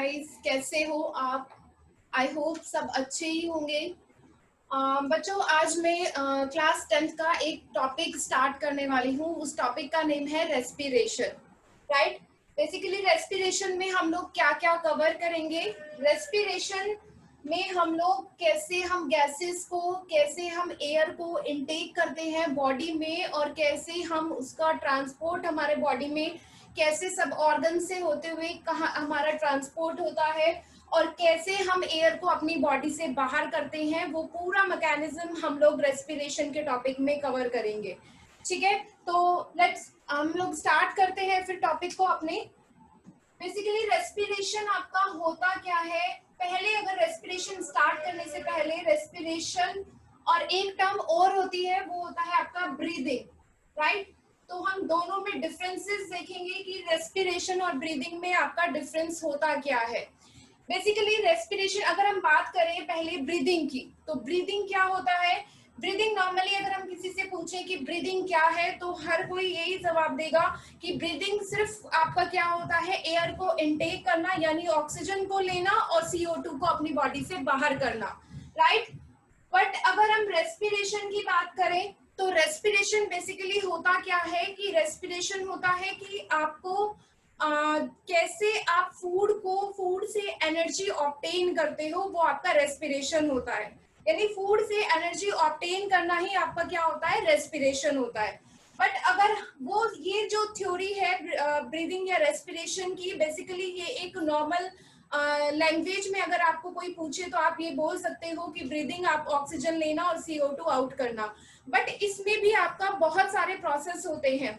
Guys, कैसे हो आप? आई होप सब अच्छे ही होंगे। बच्चों, आज मैं क्लास 10th का एक टॉपिक स्टार्ट करने वाली हूँ। उस टॉपिक का नेम है रेस्पिरेशन। राइट। बेसिकली रेस्पिरेशन में हम लोग क्या क्या कवर करेंगे। रेस्पिरेशन में हम लोग कैसे हम गैसेस को, कैसे हम एयर को इनटेक करते हैं बॉडी में, और कैसे हम उसका ट्रांसपोर्ट हमारे बॉडी में, कैसे सब ऑर्गन से होते हुए कहाँ हमारा ट्रांसपोर्ट होता है, और कैसे हम एयर को अपनी बॉडी से बाहर करते हैं, वो पूरा मैकेनिज्म हम लोग रेस्पिरेशन के टॉपिक में कवर करेंगे। ठीक है, तो लेट्स हम लोग स्टार्ट करते हैं फिर टॉपिक को अपने। बेसिकली रेस्पिरेशन आपका होता क्या है? पहले अगर रेस्पिरेशन स्टार्ट करने से पहले रेस्पिरेशन और एक टर्म और होती है, वो होता है आपका ब्रीदिंग। राइट। तो हम दोनों में डिफरेंसेस देखेंगे कि रेस्पिरेशन और ब्रीदिंग में आपका डिफरेंस होता क्या है। बेसिकली रेस्पिरेशन अगर हम बात करें पहले ब्रीदिंग की, तो ब्रीदिंग क्या होता है? ब्रीदिंग नॉर्मली अगर हम किसी से पूछें कि ब्रीदिंग क्या है, तो हर कोई यही जवाब देगा कि ब्रीदिंग सिर्फ आपका क्या होता है, एयर को इनटेक करना, यानी ऑक्सीजन को लेना और CO2 को अपनी बॉडी से बाहर करना। राइट। बट अगर हम रेस्पिरेशन की बात करें, तो रेस्पिरेशन बेसिकली होता क्या है कि रेस्पिरेशन होता है कि आपको कैसे आप फूड से एनर्जी ऑब्टेन करते हो, वो आपका रेस्पिरेशन होता है। यानी फूड से एनर्जी ऑब्टेन करना ही आपका क्या होता है, रेस्पिरेशन होता है। बट अगर वो ये जो थ्योरी है ब्रीदिंग या रेस्पिरेशन की, बेसिकली ये एक नॉर्मल लैंग्वेज में अगर आपको कोई पूछे तो आप ये बोल सकते हो कि ब्रीदिंग आप ऑक्सीजन लेना और CO2 आउट करना। बट इसमें भी आपका बहुत सारे प्रोसेस होते हैं।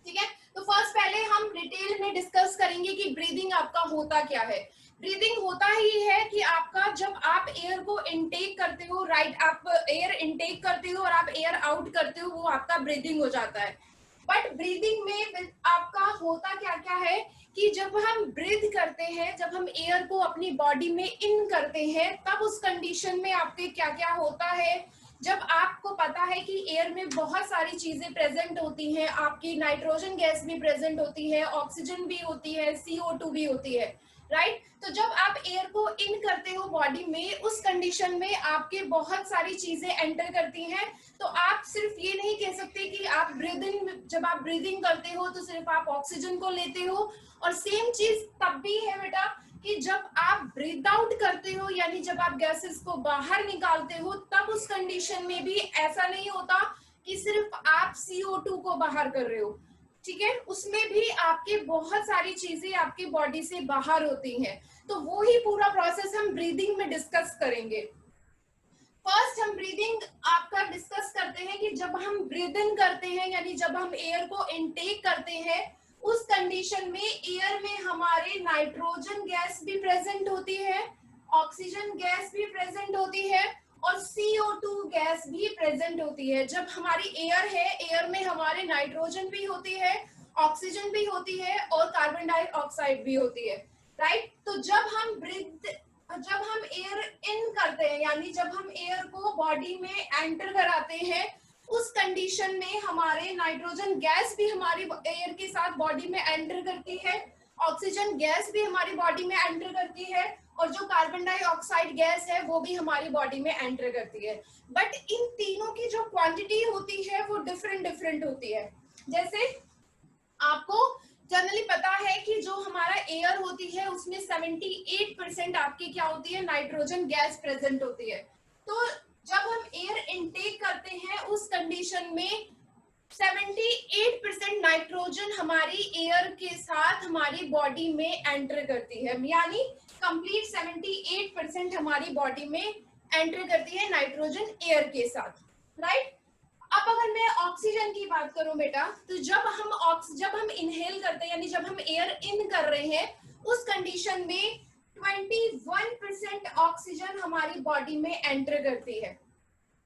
ठीक है, तो फर्स्ट पहले हम डिटेल में डिस्कस करेंगे कि ब्रीदिंग आपका होता क्या है। ब्रीदिंग होता ही है कि आपका जब आप एयर को इनटेक करते हो, राइट, आप एयर इनटेक करते हो और आप एयर आउट करते हो, वो आपका ब्रीदिंग हो जाता है। बट ब्रीदिंग में आपका होता क्या क्या है कि जब हम ब्रीथ करते हैं, जब हम एयर को अपनी बॉडी में इन करते हैं, तब उस कंडीशन में आपके क्या क्या होता है। जब आपको पता है कि एयर में बहुत सारी चीजें प्रेजेंट होती हैं, आपकी नाइट्रोजन गैस भी प्रेजेंट होती है, ऑक्सीजन भी होती है, CO2 भी होती है। राइट। तो जब आप एयर को इन करते हो बॉडी में, उस कंडीशन में आपके बहुत सारी चीजें एंटर करती हैं। तो आप सिर्फ ये नहीं कह सकते कि आप जब आप ब्रीदिंग करते हो तो सिर्फ आप ऑक्सीजन को लेते हो। और सेम चीज तब भी है बेटा कि जब आप ब्रीथ आउट करते हो, यानी जब आप गैसेस को बाहर निकालते हो, तब उस कंडीशन में भी ऐसा नहीं होता कि सिर्फ आप CO2 को बाहर कर रहे हो। ठीक है, उसमें भी आपके बहुत सारी चीजें आपके बॉडी से बाहर होती हैं। तो वो ही पूरा प्रोसेस हम ब्रीदिंग में डिस्कस करेंगे। फर्स्ट हम ब्रीदिंग आपका डिस्कस करते हैं कि जब हम ब्रीद इन करते हैं, यानी जब हम एयर को इनटेक करते हैं, उस कंडीशन में एयर में हमारे नाइट्रोजन गैस भी प्रेजेंट होती है, ऑक्सीजन गैस भी प्रेजेंट होती है, और CO2 गैस भी प्रेजेंट होती है। जब हमारी एयर है, एयर में हमारे नाइट्रोजन भी होती है, ऑक्सीजन भी होती है, और कार्बन डाइऑक्साइड भी होती है। राइट। तो जब हम एयर इन करते हैं, यानी जब हम एयर को बॉडी में एंटर कराते हैं, उस कंडीशन में हमारे नाइट्रोजन गैस भी हमारी एयर के साथ बॉडी में एंटर करती है, ऑक्सीजन गैस भी हमारी बॉडी में एंटर करती है, और जो कार्बन डाइऑक्साइड गैस है वो भी हमारी बॉडी में एंटर करती है। बट इन तीनों की जो क्वांटिटी होती है वो डिफरेंट डिफरेंट होती है। जैसे आपको जनरली पता है कि जो हमारा एयर होती है उसमें 78% आपकी क्या होती है, नाइट्रोजन गैस प्रेजेंट होती है। तो जब हम एयर इनटेक करते हैं, उस कंडीशन में 78% नाइट्रोजन हमारी एयर के साथ हमारी बॉडी में एंटर करती है, यानी कंप्लीट 78% हमारी बॉडी में एंटर करती है नाइट्रोजन एयर के साथ। राइट। अब अगर मैं ऑक्सीजन की बात करूं बेटा, तो जब हम इनहेल करते हैं, यानी जब हम एयर इन कर रहे हैं, उस कंडीशन में 21% ऑक्सीजन हमारी बॉडी में एंटर करती है।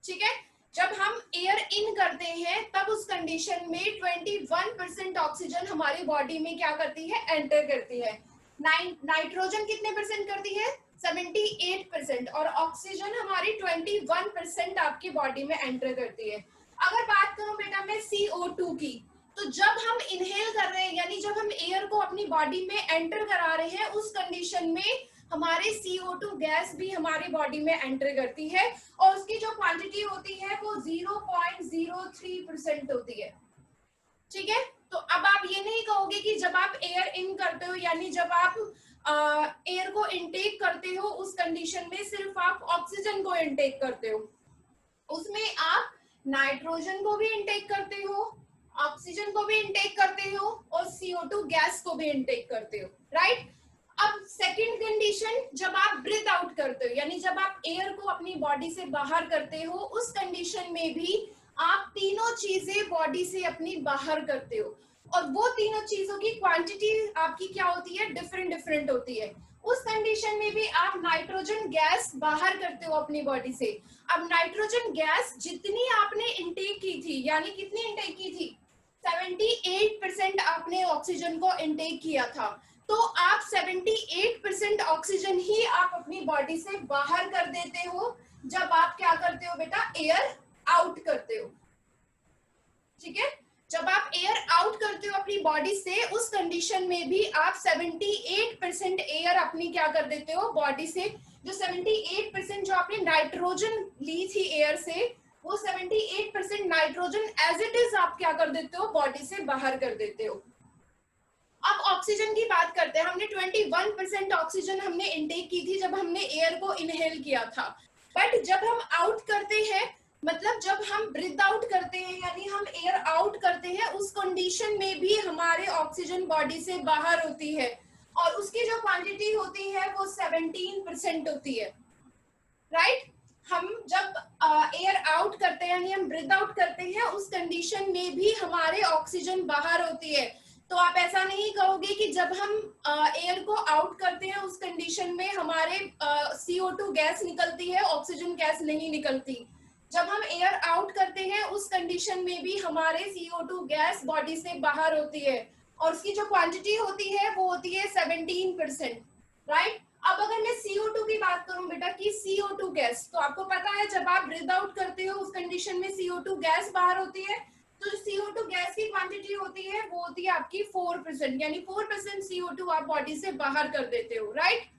ठीक है, जब हम एयर इन करते हैं तब उस कंडीशन में 21% ऑक्सीजन हमारी बॉडी में क्या करती है, एंटर करती है। नाइट्रोजन कितने परसेंट करती है, 78%, और ऑक्सीजन हमारी 21% आपकी बॉडी में एंटर करती है। अगर बात करूं बेटा मैं CO2 की, तो जब हम इनहेल कर रहे हैं यानी जब हम एयर को अपनी बॉडी में एंटर करा रहे हैं, उस कंडीशन में हमारे CO2 गैस भी हमारी बॉडी में एंटर करती है और उसकी जो क्वांटिटी होती है वो 0.03% होती है। ठीक है, तो अब आप ये नहीं कहोगे कि जब आप एयर इन करते हो यानी जब आप एयर को इनटेक करते हो उस कंडीशन में सिर्फ आप ऑक्सीजन को इनटेक करते हो, उसमें आप नाइट्रोजन को भी इनटेक करते हो, ऑक्सीजन को भी इनटेक करते हो और CO2 गैस को भी इनटेक करते हो, राइट। अब सेकंड कंडीशन, जब आप ब्रीथ आउट करते हो यानी जब आप एयर को अपनी बॉडी से बाहर करते हो, उस कंडीशन में भी आप तीनों चीजें बॉडी से अपनी बाहर करते हो और वो तीनों चीजों की क्वांटिटी आपकी क्या होती है, डिफरेंट डिफरेंट होती है। उस कंडीशन में भी आप नाइट्रोजन गैस बाहर करते हो अपनी बॉडी से। अब नाइट्रोजन गैस जितनी आपने इंटेक की थी यानी कितनी इंटेक की थी, 78% आपने ऑक्सीजन को इंटेक किया था, तो आप 78% ऑक्सीजन ही आप अपनी बॉडी से बाहर कर देते हो जब आप क्या करते हो बेटा, एयर आउट करते हो। ठीक है, जब आप एयर आउट करते हो अपनी बॉडी से, उस कंडीशन में भी आप 78% एयर अपनी क्या कर देते हो बॉडी से, जो 78% जो आपने नाइट्रोजन ली थी एयर से, वो 78% नाइट्रोजन एज इट इज आप क्या कर देते हो, बॉडी से बाहर कर देते हो। अब ऑक्सीजन की बात करते हैं। हमने 21% ऑक्सीजन हमने इनटेक की थी जब हमने एयर को इनहेल किया था, बट जब हम आउट करते हैं, मतलब जब हम ब्रीथ आउट करते हैं यानी हम एयर आउट करते हैं, उस कंडीशन में भी हमारे ऑक्सीजन बॉडी से बाहर होती है और उसकी जो क्वांटिटी होती है वो 17% होती है, राइट। हम जब एयर आउट करते हैं यानी हम ब्रीथ आउट करते हैं, उस कंडीशन में भी हमारे ऑक्सीजन बाहर होती है। तो आप ऐसा नहीं कहोगे कि जब हम एयर को आउट करते हैं उस कंडीशन में हमारे CO2 गैस निकलती है, ऑक्सीजन गैस नहीं निकलती। जब हम एयर आउट करते हैं उस कंडीशन में भी हमारे CO2 गैस बॉडी से बाहर होती है और उसकी जो क्वांटिटी होती है वो होती है 17%, राइट। अब अगर मैं CO2 की बात करूं बेटा कि CO2 गैस, तो आपको पता है जब आप ब्रीथ आउट करते हो उस कंडीशन में CO2 गैस बाहर होती है, तो CO2 गैस की क्वांटिटी होती है वो होती है आपकी 4%, यानी 4% CO2 आप बॉडी से बाहर कर देते हो, राइट।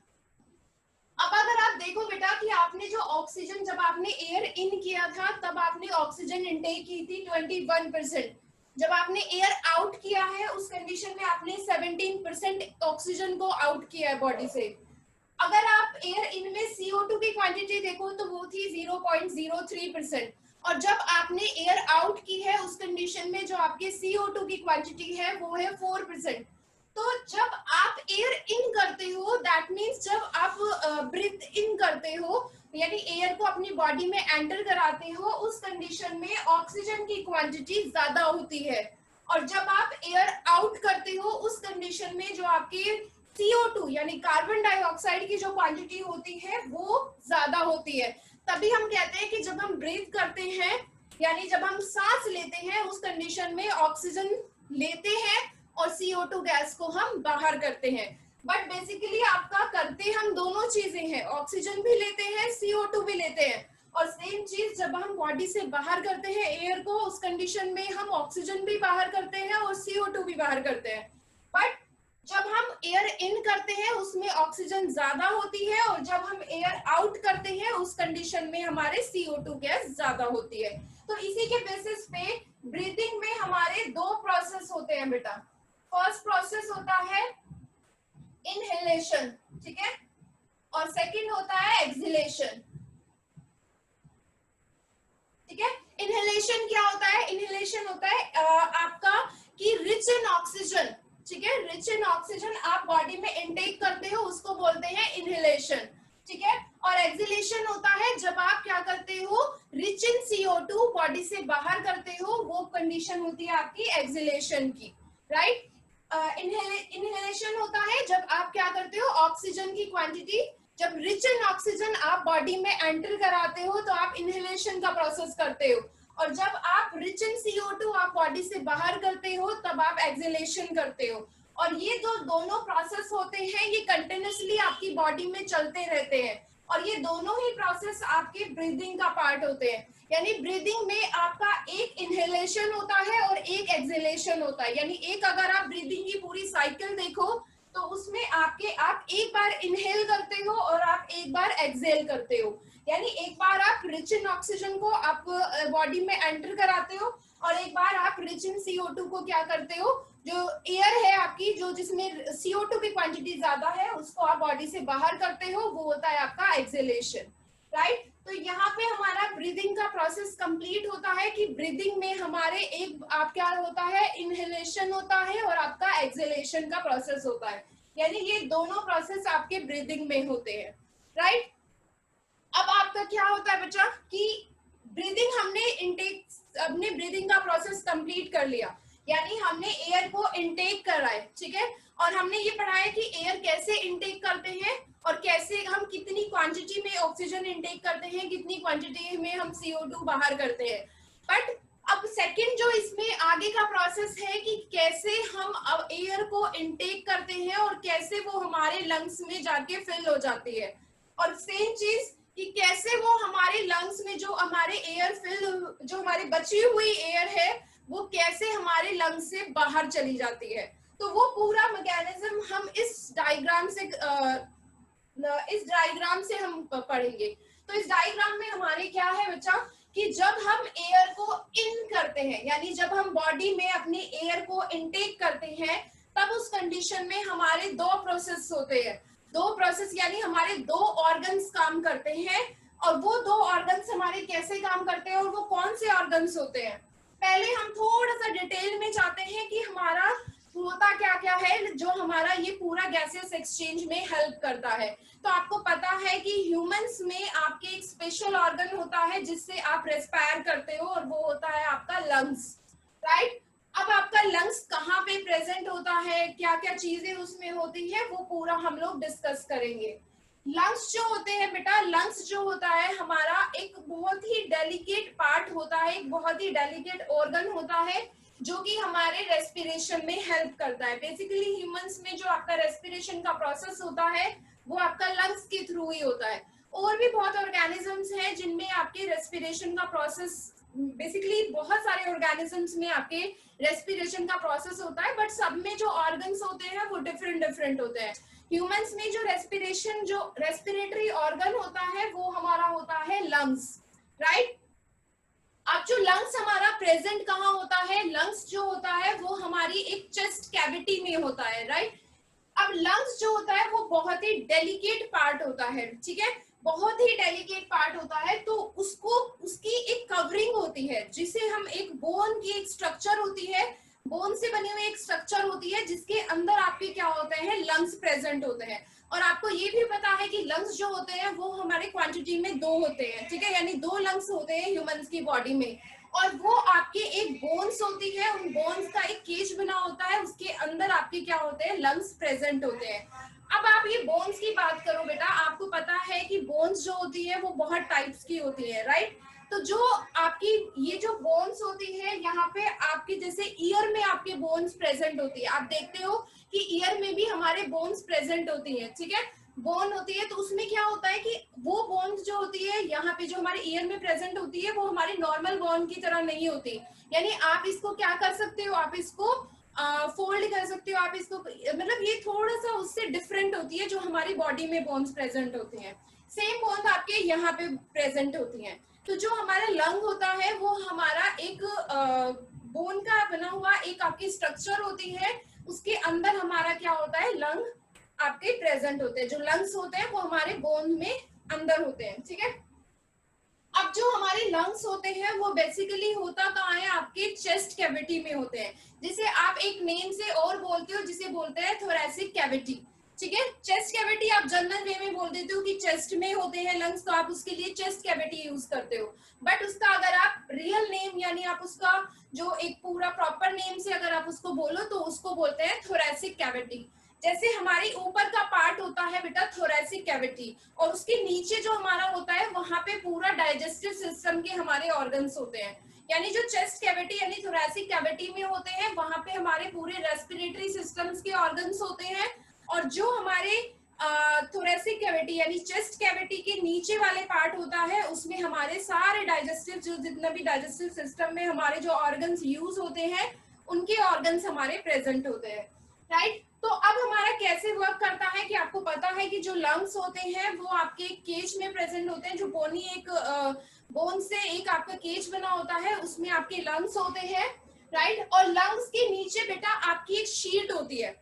अब अगर आप देखो बेटा कि आपने जो ऑक्सीजन, जब आपने एयर इन किया था तब आपने ऑक्सीजन इनटेक की थी 21%, जब आपने एयर आउट किया है उस कंडीशन में आपने 17% ऑक्सीजन को आउट किया है बॉडी से। अगर आप एयर इन में CO2 की क्वांटिटी देखो तो वो थी 0.03%, और जब आपने एयर आउट की है उस कंडीशन में जो आपके CO2 की क्वांटिटी है वो है 4%। तो जब आप एयर इन करते हो, दैट मीन्स जब आप ब्रीथ इन करते हो यानी एयर को अपनी बॉडी में एंटर कराते हो, उस कंडीशन में ऑक्सीजन की क्वांटिटी ज्यादा होती है, और जब आप एयर आउट करते हो उस कंडीशन में जो आपके CO2 यानी कार्बन डाइऑक्साइड की जो क्वांटिटी होती है वो ज्यादा होती है। तभी हम कहते हैं कि जब हम ब्रीथ करते हैं यानी जब हम सांस लेते हैं उस कंडीशन में ऑक्सीजन लेते हैं और CO2 गैस को हम बाहर करते हैं। बट बेसिकली आपका करते हम दोनों चीजें हैं, ऑक्सीजन भी लेते हैं, CO2 भी लेते हैं, और सेम चीज जब हम बॉडी से बाहर करते हैं एयर को, उस कंडीशन में हम ऑक्सीजन भी बाहर करते हैं और CO2 भी बाहर करते हैं। बट जब हम एयर इन करते हैं उसमें ऑक्सीजन ज्यादा होती है और जब हम एयर आउट करते हैं उस कंडीशन में हमारे CO2 गैस ज्यादा होती है। तो इसी के बेसिस पे ब्रीथिंग में हमारे दो प्रोसेस होते हैं बेटा। फर्स्ट प्रोसेस होता है इनहेलेशन, ठीक है, और सेकंड होता है एक्सहेलेशन, ठीक है। इनहेलेशन क्या होता है, इनहेलेशन होता है आपका कि रिच इन ऑक्सीजन, ठीक है, रिच इन ऑक्सीजन आप बॉडी में इनटेक करते हो, उसको बोलते हैं इनहेलेशन, ठीक है। और एक्सहेलेशन होता है जब आप क्या करते हो, रिच इन CO2 बॉडी से बाहर करते हो, वो कंडीशन होती है आपकी एक्सहेलेशन की, राइट। इनहेलेशन होता है जब आप क्या करते हो, ऑक्सीजन की क्वांटिटी, जब रिच इन ऑक्सीजन आप बॉडी में एंटर कराते हो तो आप इनहेलेशन का प्रोसेस करते हो, और जब आप रिच इन CO2 आप बॉडी से बाहर करते हो तब आप एक्सहेलेशन करते हो। और ये जो दोनों प्रोसेस होते हैं ये कंटिन्यूअसली आपकी बॉडी में चलते रहते हैं, और ये दोनों ही प्रोसेस आपके ब्रीदिंग का पार्ट होते हैं। यानी ब्रीदिंग में आपका एक इनहेलेशन होता है और एक एक्सहेलेशन होता है। यानी एक अगर आप ब्रीदिंग की पूरी साइकिल देखो तो उसमें आप एक बार इनहेल करते हो और आप एक बार एक्सहेल करते हो। यानी एक बार आप रिच इन ऑक्सीजन को आप बॉडी में एंटर कराते हो और एक बार आप रिच इन CO2 को क्या करते हो, जो एयर है आपकी जो जिसमें CO2 की क्वांटिटी ज्यादा है उसको आप बॉडी से बाहर करते हो, वो होता है आपका एक्सहेलेशन, राइट। तो यहाँ पे हमारा ब्रीदिंग का प्रोसेस कंप्लीट होता है कि ब्रीदिंग में हमारे एक आप क्या होता है, इनहेलेशन होता है और आपका एक्सहेलेशन का प्रोसेस होता है। यानी ये दोनों प्रोसेस आपके ब्रीदिंग में होते हैं, राइट। अब आपका क्या होता है बच्चा कि ब्रीदिंग हमने ब्रीदिंग का प्रोसेस कंप्लीट कर लिया, यानी हमने एयर को इनटेक करा है, ठीक है। और हमने ये पढ़ा है कि एयर कैसे इनटेक करते हैं और कैसे हम कितनी क्वांटिटी में ऑक्सीजन इनटेक करते हैं, कितनी क्वांटिटी में हम CO2 बाहर करते हैं। बट अब सेकंड जो इसमें आगे का प्रोसेस है कि कैसे हम अब एयर को इनटेक करते हैं और कैसे वो हमारे लंग्स में जाके फिल हो जाती है। और सेम चीज कि कैसे वो हमारे लंग्स में जो हमारे एयर फिल, जो हमारी बची हुई एयर है वो कैसे हमारे लंग्स से बाहर चली जाती है। तो वो पूरा मैकेनिज्म हम इस डायग्राम से हम पढ़ेंगे। तो इस डायग्राम में हमारे क्या है बच्चा कि जब हम एयर को इन करते हैं, यानी जब हम बॉडी में अपनी एयर को इनटेक करते हैं, तब उस कंडीशन में हमारे दो प्रोसेस होते हैं। दो प्रोसेस यानी हमारे दो ऑर्गन्स काम करते हैं। और वो दो ऑर्गन्स हमारे कैसे काम करते हैं और वो कौन से ऑर्गन्स होते हैं, पहले हम थोड़ा सा डिटेल में जाते हैं कि हमारा होता क्या क्या है जो हमारा ये पूरा गैसेस एक्सचेंज में हेल्प करता है। तो आपको पता है कि ह्यूमंस में आपके एक स्पेशल ऑर्गन होता है जिससे आप रेस्पायर करते हो और वो होता है आपका लंग्स, राइट। अब आपका लंग्स कहाँ पे प्रेजेंट होता है, क्या क्या चीजें उसमें होती है, वो पूरा हम लोग डिस्कस करेंगे। लंग्स जो होते हैं बेटा, लंग्स जो होता है हमारा एक बहुत ही डेलिकेट पार्ट होता है, एक बहुत ही डेलिकेट ऑर्गन होता है जो कि हमारे रेस्पिरेशन में हेल्प करता है। बेसिकली ह्यूमंस में जो आपका रेस्पिरेशन का प्रोसेस होता है वो आपका लंग्स के थ्रू ही होता है। और भी बहुत ऑर्गेनिजम्स हैं जिनमें आपके रेस्पिरेशन का प्रोसेस, बेसिकली बहुत सारे ऑर्गेनिजम्स में आपके रेस्पिरेशन का प्रोसेस होता है, बट सब में जो ऑर्गन्स होते हैं वो डिफरेंट होते हैं। ह्यूमंस में जो रेस्पिरेटरी ऑर्गन होता है वो हमारा होता है लंग्स, राइट। अब जो लंग्स हमारा प्रेजेंट कहाँ होता है, लंग्स जो होता है वो हमारी एक चेस्ट कैविटी में होता है, राइट। अब लंग्स जो होता है वो बहुत ही डेलिकेट पार्ट होता है, ठीक है, बहुत ही डेलिकेट पार्ट होता है। तो उसको उसकी एक कवरिंग होती है जिसे हम एक बोन की एक स्ट्रक्चर होती है, बोन से बनी हुई एक स्ट्रक्चर होती है जिसके अंदर आपके क्या होते हैं, लंग्स प्रेजेंट होते हैं। और आपको ये भी पता है कि लंग्स जो होते हैं वो हमारे क्वांटिटी में दो होते हैं, ठीक है, यानी दो लंग्स होते हैं ह्यूमंस की बॉडी में। और वो आपके एक बोन्स होती है, उन बोन्स का एक केज बना होता है, उसके अंदर आपके क्या होते हैं, लंग्स प्रेजेंट होते हैं। अब आप ये बोन्स की बात करो बेटा, आपको पता है कि बोन्स जो होती है वो बहुत टाइप्स की होती है, राइट। तो जो आपकी ये जो बोन्स होती है यहाँ पे आपके जैसे ईयर में आपके बोन्स प्रेजेंट होती है, आप देखते हो कि ईयर में भी हमारे बोन्स प्रेजेंट होती है, ठीक है, बोन होती है। तो उसमें क्या होता है कि वो बोन्स जो होती है यहाँ पे जो हमारे ईयर में प्रेजेंट होती है वो हमारे नॉर्मल बोन की तरह नहीं होती। यानी आप इसको क्या कर सकते हो, आप इसको फोल्ड कर सकते हो, आप इसको मतलब ये थोड़ा सा उससे डिफरेंट होती है जो हमारी बॉडी में बोन्स प्रेजेंट होती हैं। सेम बोन्स आपके यहाँ पे प्रेजेंट होती हैं। तो जो हमारा लंग होता है वो हमारा एक बोन का बना हुआ एक आपकी स्ट्रक्चर होती है, उसके अंदर हमारा क्या होता है, लंग आपके प्रेजेंट होते हैं। जो लंग्स होते हैं वो हमारे बोन में अंदर होते हैं, ठीक है। अब जो हमारे लंग्स होते हैं वो बेसिकली होता कहाँ है, आपके चेस्ट कैविटी में होते हैं, जिसे आप एक नेम से और बोलते हो जिसे बोलते हैं थोरैसिक कैविटी, ठीक है। चेस्ट कैविटी आप जनरल वे में बोल देते हो कि चेस्ट में होते हैं लंग्स, तो आप उसके लिए चेस्ट कैविटी यूज करते हो। बट उसका अगर आप रियल नेम यानी आप उसका जो एक पूरा प्रॉपर नेम से अगर आप उसको बोलो तो उसको बोलते हैं थोरैसिक कैविटी। जैसे हमारी ऊपर का पार्ट होता है बेटा थोरैसिक कैविटी, और उसके नीचे जो हमारा होता है वहां पे पूरा डाइजेस्टिव सिस्टम के हमारे ऑर्गन्स होते हैं। यानी जो चेस्ट कैविटी यानी थोरैसिक कैविटी में होते हैं वहां पे हमारे पूरे रेस्पिरेटरी सिस्टम्स के ऑर्गन्स होते हैं। और जो हमारे थोरैसिक कैविटी यानी चेस्ट कैविटी के नीचे वाले पार्ट होता है उसमें हमारे सारे डाइजेस्टिव, जो जितना भी डाइजेस्टिव सिस्टम में हमारे जो ऑर्गन्स यूज होते हैं उनके ऑर्गन्स हमारे प्रेजेंट होते हैं, राइट। तो अब हमारा कैसे वर्क करता है कि आपको पता है कि जो लंग्स होते हैं वो आपके केज में प्रेजेंट होते हैं, जो बोनी एक बोन से एक आपका केज बना होता है उसमें आपके लंग्स होते हैं, राइट। और लंग्स के नीचे बेटा आपकी एक शीट होती है,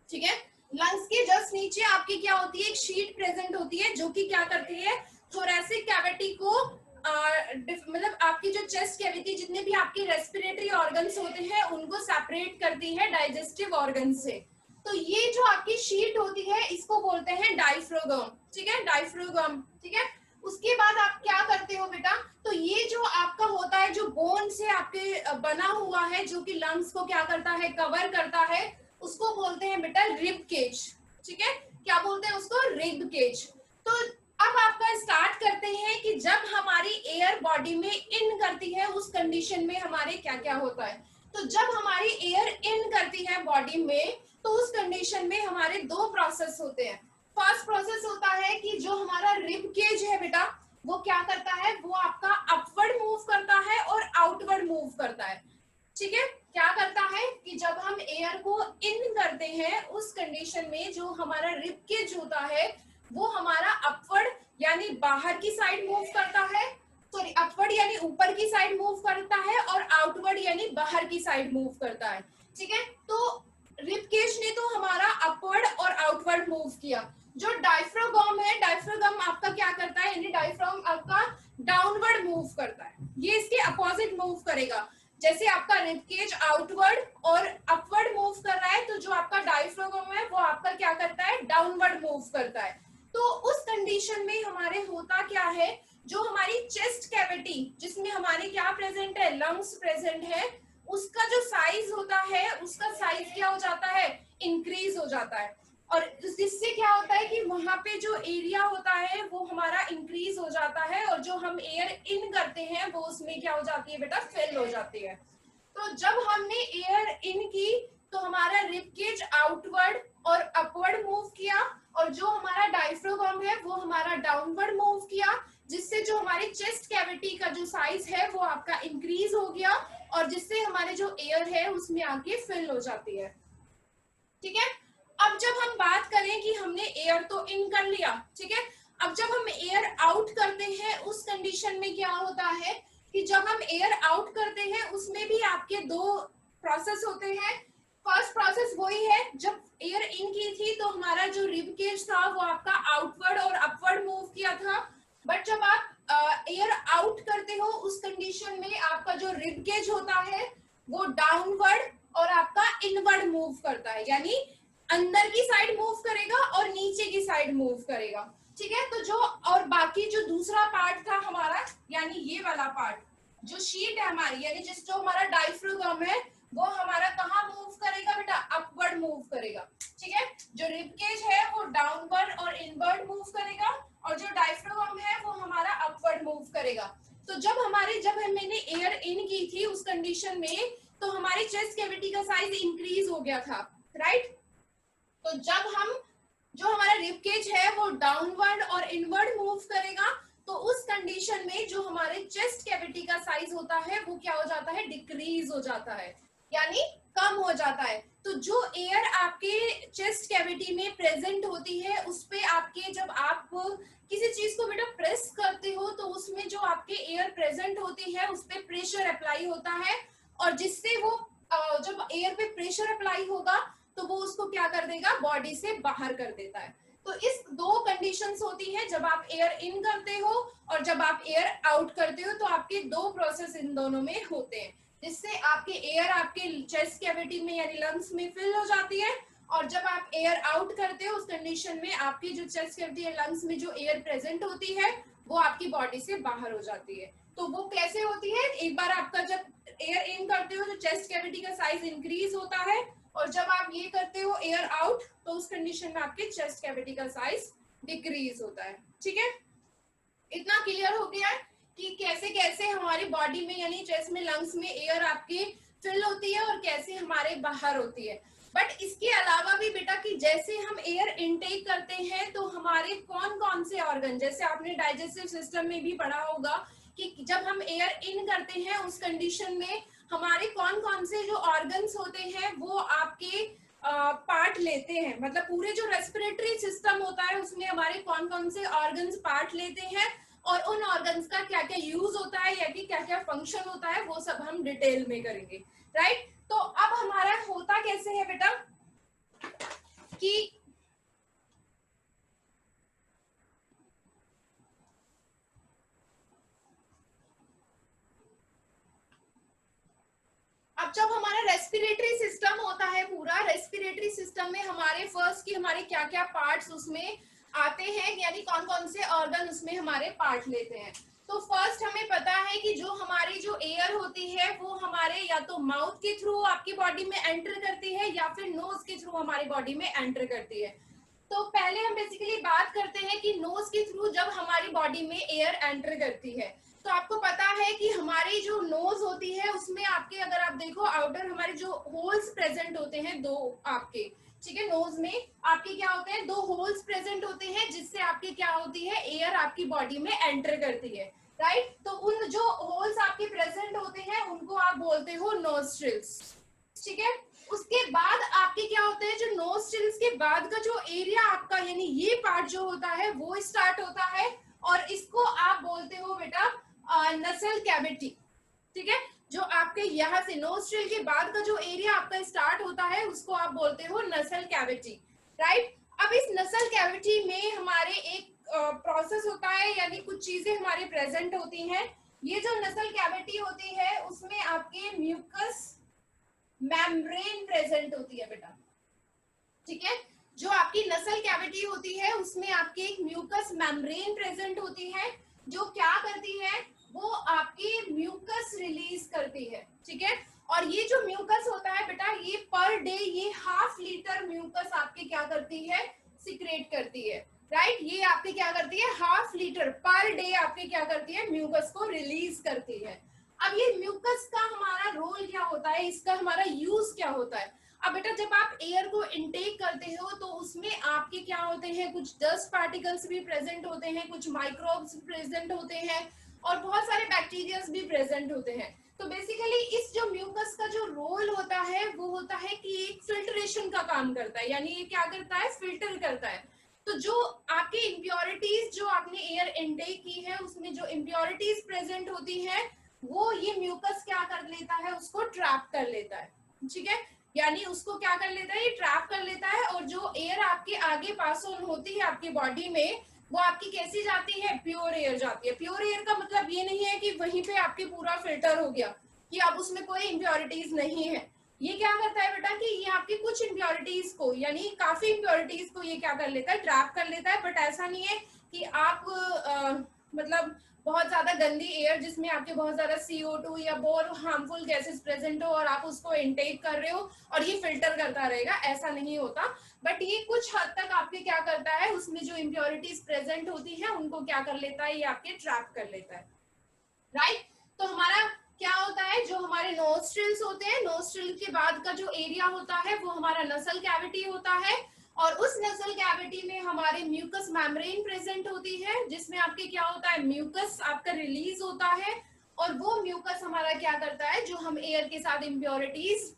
ठीक है। लंग्स के जस्ट नीचे आपकी क्या होती है, एक शीट प्रेजेंट होती है जो कि क्या करती है, थोरेसिक कैविटी को मतलब आपकी जो चेस्ट कैविटी, जितने भी आपके रेस्पिरेटरी ऑर्गन्स होते हैं उनको सेपरेट करती है डाइजेस्टिव ऑर्गन से। तो ये जो आपकी शीट होती है इसको बोलते हैं डायफ्रागम, ठीक है, डायफ्रागम, ठीक है। उसके बाद आप क्या करते हो बेटा, तो ये जो आपका होता है जो बोन से आपके बना हुआ है जो कि लंग्स को क्या करता है, कवर करता है, उसको बोलते हैं बेटा रिब केज, ठीक है। क्या बोलते हैं उसको, रिब केज। तो अब आपका स्टार्ट करते हैं कि जब हमारी एयर बॉडी में इन करती है उस कंडीशन में हमारे क्या क्या होता है। तो जब हमारी एयर इन करती है बॉडी में तो उस कंडीशन में हमारे दो प्रोसेस होते हैं। फर्स्ट प्रोसेस होता है कि जो हमारा रिब केज है बेटा वो क्या करता है, वो आपका अपवर्ड मूव करता है और आउटवर्ड मूव करता है, ठीक है। क्या करता है कि जब हम एयर को इन करते हैं उस कंडीशन में जो हमारा रिब केज होता है वो हमारा अपवर्ड यानी बाहर की साइड मूव करता है, सॉरी अपवर्ड यानी ऊपर की साइड मूव करता है और आउटवर्ड यानी बाहर की साइड मूव करता है, ठीक है। तो रिब केज ने तो हमारा अपवर्ड और आउटवर्ड मूव किया। जो डायफ्रागम है, डायफ्रागम आपका क्या करता है, यानी डायफ्रागम आपका डाउनवर्ड मूव करता है, ये इसके अपोजिट मूव करेगा। जैसे आपका रिब केज आउटवर्ड और अपवर्ड मूव कर रहा है तो जो आपका डायफ्रागम है वो आपका क्या करता है, डाउनवर्ड मूव करता है। तो उस कंडीशन में हमारे होता क्या है, जो हमारी चेस्ट कैविटी जिसमें हमारे क्या प्रेजेंट है, लंग्स प्रेजेंट है, उसका जो साइज होता है उसका साइज क्या हो जाता है, इंक्रीज हो जाता है। और जिससे क्या होता है कि वहां पे जो एरिया होता है वो हमारा इंक्रीज हो जाता है और जो हम एयर इन करते हैं वो उसमें क्या हो जाती है बेटा, फिल हो जाती है। तो जब हमने एयर इन की तो हमारा रिब केज आउटवर्ड और अपवर्ड मूव किया और जो हमारा डायफ्रागम है वो हमारा डाउनवर्ड मूव किया, जिससे जो हमारी चेस्ट कैविटी का जो साइज है वो आपका इंक्रीज हो गया और जिससे हमारे जो एयर है उसमें आके फिल हो जाती है, ठीक है। अब जब हम बात करें कि हमने एयर तो इन कर लिया, ठीक है, अब जब हम एयर आउट करते हैं उस कंडीशन में क्या होता है कि जब हम एयर आउट करते हैं उसमें भी आपके दो प्रोसेस होते हैं। फर्स्ट प्रोसेस वही है, जब एयर इन की थी तो हमारा जो रिब केज था वो आपका आउटवर्ड और अपवर्ड मूव किया था, बट जब आप एयर आउट करते हो उस कंडीशन में आपका जो रिब केज होता है वो डाउनवर्ड और आपका इनवर्ड मूव करता है, यानी अंदर की साइड मूव करेगा और नीचे की साइड मूव करेगा, ठीक है। तो जो और बाकी जो दूसरा पार्ट था हमारा, यानी ये वाला पार्ट जो शीट है हमारी, यानी जिस जो हमारा डायफ्रागम है वो हमारा कहाँ मूव करेगा बेटा, अपवर्ड मूव करेगा, ठीक है। जो रिब केज है वो डाउनवर्ड और इनवर्ड मूव करेगा और जो डायफ्रागम है वो हमारा अपवर्ड मूव करेगा। तो जब हमने एयर इन की थी उस कंडीशन में तो हमारी चेस्ट कैविटी का साइज इंक्रीज हो गया था, राइट। तो जब हम जो हमारा रिब केज है वो डाउनवर्ड और इनवर्ड मूव करेगा तो उस कंडीशन में जो हमारे चेस्ट कैविटी का साइज होता है वो क्या हो जाता है, डिक्रीज हो जाता है, यानी कम हो जाता है। तो जो एयर आपके चेस्ट कैविटी में प्रेजेंट होती है उस पे आपके जब आप किसी चीज को बेटा प्रेस करते हो तो उसमें जो आपके एयर प्रेजेंट होती है उस पे प्रेशर अप्लाई होता है और जिससे वो जब एयर पे प्रेशर अप्लाई होगा तो वो उसको क्या कर देगा, बॉडी से बाहर कर देता है। तो इस दो कंडीशंस होती हैं, जब आप एयर इन करते हो और जब आप एयर आउट करते हो तो आपके दो प्रोसेस इन दोनों में होते हैं, जिससे आपके एयर आपके चेस्ट कैविटी में यानी लंग्स में फिल हो जाती है और जब आप एयर आउट करते हो उस कंडीशन में आपकी जो चेस्ट कैविटी या लंग्स में जो एयर प्रेजेंट होती है वो आपकी बॉडी से बाहर हो जाती है। तो वो कैसे होती है, एक बार आपका जब एयर इन करते हो तो चेस्ट कैविटी का साइज इंक्रीज होता है और जब आप ये करते हो एयर आउट तो उस कंडीशन में आपके चेस्ट कैविटी का साइज डिक्रीज होता है, ठीक है। इतना क्लियर हो गया है कि कैसे कैसे हमारी बॉडी में यानी चेस्ट में लंग्स में एयर आपके फिल होती है और कैसे हमारे बाहर होती है। बट इसके अलावा भी बेटा कि जैसे हम एयर इनटेक करते हैं तो हमारे कौन कौन से ऑर्गन, जैसे आपने डाइजेस्टिव सिस्टम में भी पढ़ा होगा कि जब हम एयर इन करते हैं उस कंडीशन में हमारे कौन कौन से जो ऑर्गन्स होते हैं वो आपके पार्ट लेते हैं, मतलब पूरे जो रेस्पिरेटरी सिस्टम होता है उसमें हमारे कौन कौन से ऑर्गन्स पार्ट लेते हैं और उन ऑर्गन्स का क्या क्या यूज होता है या कि क्या क्या फंक्शन होता है वो सब हम डिटेल में करेंगे, राइट। तो अब हमारा होता कैसे है बेटा कि अब जब हमारा रेस्पिरेटरी सिस्टम होता है, पूरा रेस्पिरेटरी सिस्टम में हमारे फर्स्ट की हमारे क्या क्या पार्ट्स उसमें आते हैं, यानी कौन कौन से ऑर्गन उसमें हमारे पार्ट लेते हैं। तो फर्स्ट हमें पता है कि जो हमारी जो एयर होती है वो हमारे या तो माउथ के थ्रू आपकी बॉडी में एंटर करती है या फिर नोज के थ्रू हमारी बॉडी में एंटर करती है। तो पहले हम बेसिकली बात करते हैं कि नोज के थ्रू जब हमारी बॉडी में एयर एंटर करती है तो आपको पता है कि हमारी जो नोज होती है उसमें आपके अगर आप देखो आउटर हमारे जो होल्स प्रेजेंट होते हैं दो आपके, ठीक है, नोज में आपके क्या होते हैं, दो होल्स प्रेजेंट होते हैं जिससे आपके क्या होती है, एयर आपकी बॉडी में एंटर करती है, राइट। तो उन जो होल्स आपके प्रेजेंट होते हैं उनको आप बोलते हो नोस्ट्रिल्स, ठीक है। उसके बाद आपके क्या होते हैं, जो नोस्ट्रिल्स के बाद का जो एरिया आपका यानी ये पार्ट जो होता है वो स्टार्ट होता है और इसको आप बोलते हो बेटा नसल कैविटी, ठीक है। जो आपके यहाँ से नोस्ट्रिल के बाद का जो एरिया आपका स्टार्ट होता है उसको आप बोलते हो नसल कैविटी, राइट। अब इस नसल कैविटी में हमारे एक प्रोसेस होता है यानी कुछ चीजें हमारे प्रेजेंट होती हैं। ये जो नसल कैविटी होती है उसमें आपके म्यूकस मेम्ब्रेन प्रेजेंट होती है बेटा, ठीक है। जो आपकी नसल कैविटी होती है उसमें आपकी एक म्यूकस मेम्ब्रेन प्रेजेंट होती है जो क्या करती है, वो आपकी म्यूकस रिलीज करती है, ठीक है। और ये जो म्यूकस होता है बेटा ये पर डे ये 1/2 लीटर म्यूकस आपके क्या करती है, सिक्रेट करती है, राइट। ये आपके क्या करती है, 1/2 लीटर पर डे आपके क्या करती है, म्यूकस को रिलीज करती है। अब ये म्यूकस का हमारा रोल क्या होता है, इसका हमारा यूज क्या होता है। अब बेटा जब आप एयर को इनटेक करते हो तो उसमें आपके क्या होते हैं, कुछ डस्ट पार्टिकल्स भी प्रेजेंट होते हैं, कुछ माइक्रोब्स प्रेजेंट होते हैं और बहुत सारे बैक्टीरियाज भी प्रेजेंट होते हैं। तो बेसिकली इस जो म्यूकस का जो रोल होता है वो होता है कि एक फिल्ट्रेशन का काम करता है, यानी ये क्या करता है, फिल्टर करता है। तो जो आपके इम्प्योरिटीज जो आपने एयर इनटेक की है उसमें जो इम्प्योरिटीज प्रेजेंट होती है वो ये म्यूकस क्या कर लेता है, उसको ट्रैप कर लेता है, ठीक है। यानी उसको क्या कर लेता है, ये ट्रैप कर लेता है और जो एयर आपके आगे पास ऑन होती है आपकी बॉडी में वो आपकी कैसी जाती है, प्योर एयर जाती है। प्योर एयर का मतलब ये नहीं है कि वहीं पे आपके पूरा फिल्टर हो गया कि अब उसमें कोई इम्प्योरिटीज नहीं है। ये क्या करता है बेटा कि ये आपकी कुछ इम्प्योरिटीज को यानी काफी इम्प्योरिटीज को ये क्या कर लेता है, ट्रैप कर लेता है। बट ऐसा नहीं है कि आप मतलब बहुत ज्यादा गंदी एयर जिसमें आपके बहुत ज्यादा CO2 या बहुत हार्मफुल गैसेस प्रेजेंट हो और आप उसको इनटेक कर रहे हो और ये फिल्टर करता रहेगा, ऐसा नहीं होता। बट ये कुछ हद तक आपके क्या करता है, उसमें जो इम्प्योरिटीज प्रेजेंट होती है उनको क्या कर लेता है, ये आपके ट्रैप कर लेता है, राइट। तो हमारा क्या होता है, जो हमारे नोस्ट्रिल्स होते हैं, नोस्ट्रिल के बाद का जो एरिया होता है वो हमारा नसल कैविटी होता है और उस नसल कैविटी में हमारे म्यूकस मेम्ब्रेन प्रेजेंट होती है जिसमें आपके क्या होता है, म्यूकस आपका रिलीज होता है और वो म्यूकस हमारा क्या करता है, जो हम एयर के साथ इम्प्योरिटीज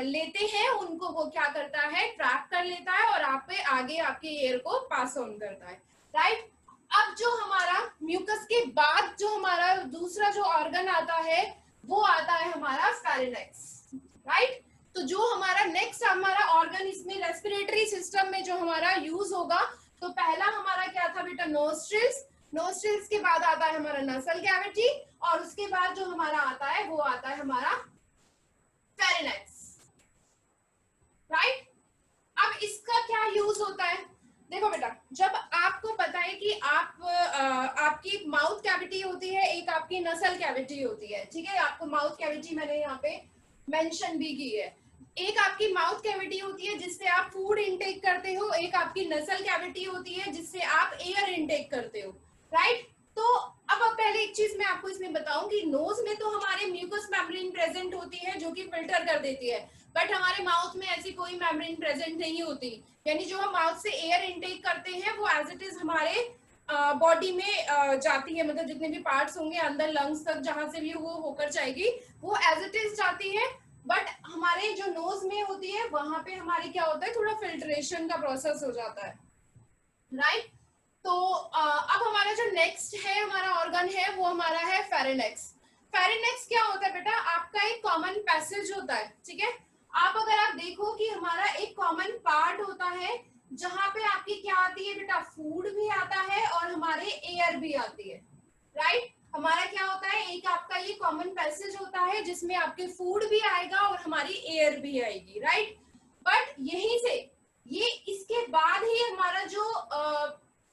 लेते हैं उनको वो क्या करता है, ट्रैप कर लेता है और आप पे आगे आपके एयर को पास ऑन करता है, राइट। अब जो हमारा म्यूकस के बाद जो हमारा दूसरा जो ऑर्गन आता है वो आता है हमारा फेरिनेक्स, राइट। तो जो हमारा नेक्स्ट हमारा ऑर्गन इसमें रेस्पिरेटरी सिस्टम में जो हमारा यूज होगा, तो पहला हमारा क्या था बेटा, नोस्ट्रिल्स। नोस्ट्रिल्स के बाद आता है हमारा नसल कैविटी और उसके बाद जो हमारा आता है वो आता है हमारा फेरिनेक्स, राइट। अब इसका क्या यूज होता है, देखो बेटा जब आपको पता है कि आपकी एक माउथ कैविटी होती है, एक आपकी नसल कैविटी होती है, ठीक है। आपको माउथ कैविटी मैंने यहाँ पे मेंशन भी की है। एक आपकी माउथ कैविटी होती है जिससे आप फूड इनटेक करते हो, एक आपकी नसल कैविटी होती है जिससे आप एयर इनटेक करते हो, राइट। तो अब आप पहले एक चीज मैं आपको इसमें बताऊं कि नोज में तो हमारे म्यूकस मेम्ब्रेन प्रेजेंट होती है जो कि फिल्टर कर देती है, बट हमारे माउथ में ऐसी कोई मेम्ब्रेन प्रेजेंट नहीं होती। यानी जो हम माउथ से एयर इनटेक करते हैं वो एज इट इज हमारे बॉडी में जाती है, मतलब जितने भी पार्ट्स होंगे अंदर लंग्स तक जहां से भी वो होकर जाएगी वो एज इट इज जाती है। बट हमारे जो नोज में होती है वहां पे हमारे क्या होता है, थोड़ा फिल्ट्रेशन का प्रोसेस हो जाता है, राइट। तो अब हमारा जो नेक्स्ट है हमारा ऑर्गन है वो हमारा है फेरिनेक्स। फेरिनेक्स क्या होता है बेटा, आपका एक कॉमन पैसेज होता है, ठीक है। आप अगर आप देखो कि हमारा एक कॉमन पार्ट होता है जहां पे आपकी क्या आती है बेटा, फूड भी आता है और हमारे एयर भी आती है, राइट। हमारा क्या होता है, एक आपका ये कॉमन पैसेज होता है जिसमें आपके फूड भी आएगा और हमारी एयर भी आएगी, राइट। बट यहीं से ये इसके बाद ही हमारा जो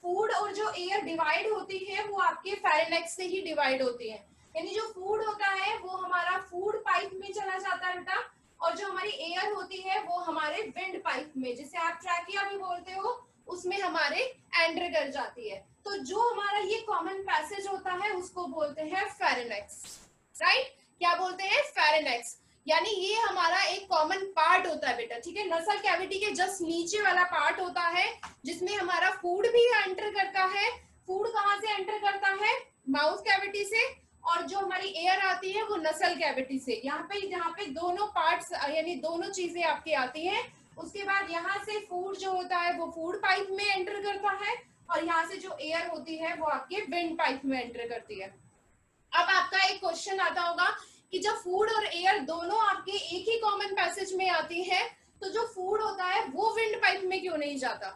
फूड और जो एयर डिवाइड होती है वो आपके फेरिनेक्स से ही डिवाइड होती है। यानी जो फूड होता है वो हमारा फूड पाइप में चला जाता है बेटा, और जो हमारी एयर होती है वो हमारे विंड पाइप में, जिसे आप ट्रैकिया भी बोलते हो, उसमें हमारे एंटर कर जाती है। तो जो हमारा ये कॉमन पैसेज होता है उसको बोलते हैं फेरिनेक्स, राइट। क्या बोलते हैं, फेरिनेक्स। यानी ये हमारा एक कॉमन पार्ट होता है बेटा, ठीक है। नसल कैविटी के जस्ट नीचे वाला पार्ट होता है जिसमें हमारा फूड भी एंटर करता है। फूड कहाँ से एंटर करता है, माउथ कैविटी से, और जो हमारी एयर आती है वो नसल कैविटी से। यहाँ पे दोनों पार्ट्स यानी दोनों चीजें आपकी आती हैं। उसके बाद यहाँ से फूड जो होता है वो फूड पाइप में एंटर करता है, और यहाँ से जो एयर होती है वो आपके विंड पाइप में एंटर करती है। अब आपका एक क्वेश्चन आता होगा कि जब फूड और एयर दोनों आपके एक ही कॉमन पैसेज में आती है तो जो फूड होता है वो विंड पाइप में क्यों नहीं जाता।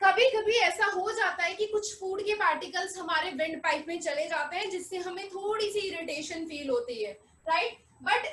कभी कभी ऐसा हो जाता है कि कुछ फूड के पार्टिकल्स हमारे विंड पाइप में चले जाते हैं जिससे हमें थोड़ी सी इरिटेशन फील होती है, राइट। बट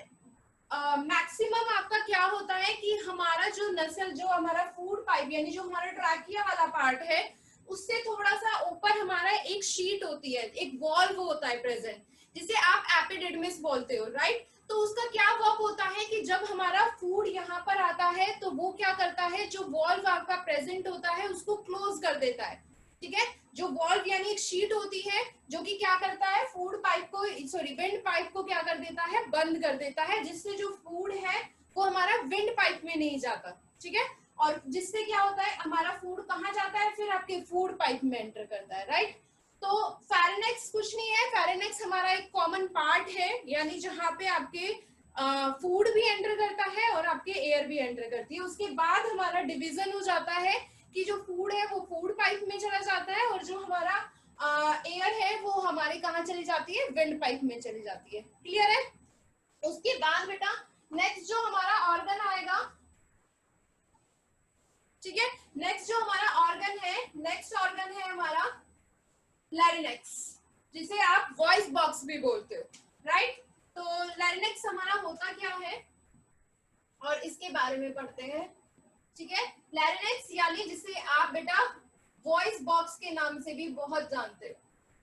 मैक्सिमम आपका क्या होता है कि हमारा जो नसल, जो हमारा फूड पाइप यानी जो हमारा ट्रैकिया वाला पार्ट है, उससे थोड़ा सा ऊपर हमारा एक शीट होती है, एक वॉल्व होता है प्रेजेंट, जिसे आप एपिडिडमिस बोलते हो, राइट। तो उसका क्या वर्क होता है कि जब हमारा फूड यहाँ पर आता है तो वो क्या करता है, जो वॉल्व आपका प्रेजेंट होता है उसको क्लोज कर देता है, ठीक है। जो वॉल्व यानी एक शीट होती है जो कि क्या करता है, फूड पाइप को, सॉरी विंड पाइप को क्या कर देता है, बंद कर देता है, जिससे जो फूड है वो हमारा विंड पाइप में नहीं जाता, ठीक है। और जिससे क्या होता है, हमारा फूड कहाँ जाता है, फिर आपके फूड पाइप में एंटर करता है, राइट। तो फेरिनेक्स कुछ नहीं है, फेरिनेक्स हमारा एक कॉमन पार्ट है, यानी जहाँ पे आपके फूड भी एंटर करता है और आपके एयर भी एंटर करती है। उसके बाद हमारा डिवीजन हो जाता है कि जो फूड है वो फूड पाइप में चला जाता है और जो हमारा एयर है वो हमारे कहाँ चली जाती है, विंड पाइप में चली जाती है। क्लियर है। उसके बाद बेटा नेक्स्ट जो हमारा ऑर्गन आएगा, ठीक है, नेक्स्ट जो हमारा ऑर्गन है, नेक्स्ट ऑर्गन है हमारा लैरिनेक्स, जिसे आप वॉइस बॉक्स भी बोलते हो, राइट। तो लैरिनेक्स हमारा होता क्या है और इसके बारे में पढ़ते हैं, ठीक है। लैरिनेक्स यानी जिसे आप बेटा वॉइस बॉक्स के नाम से भी बहुत जानते हो,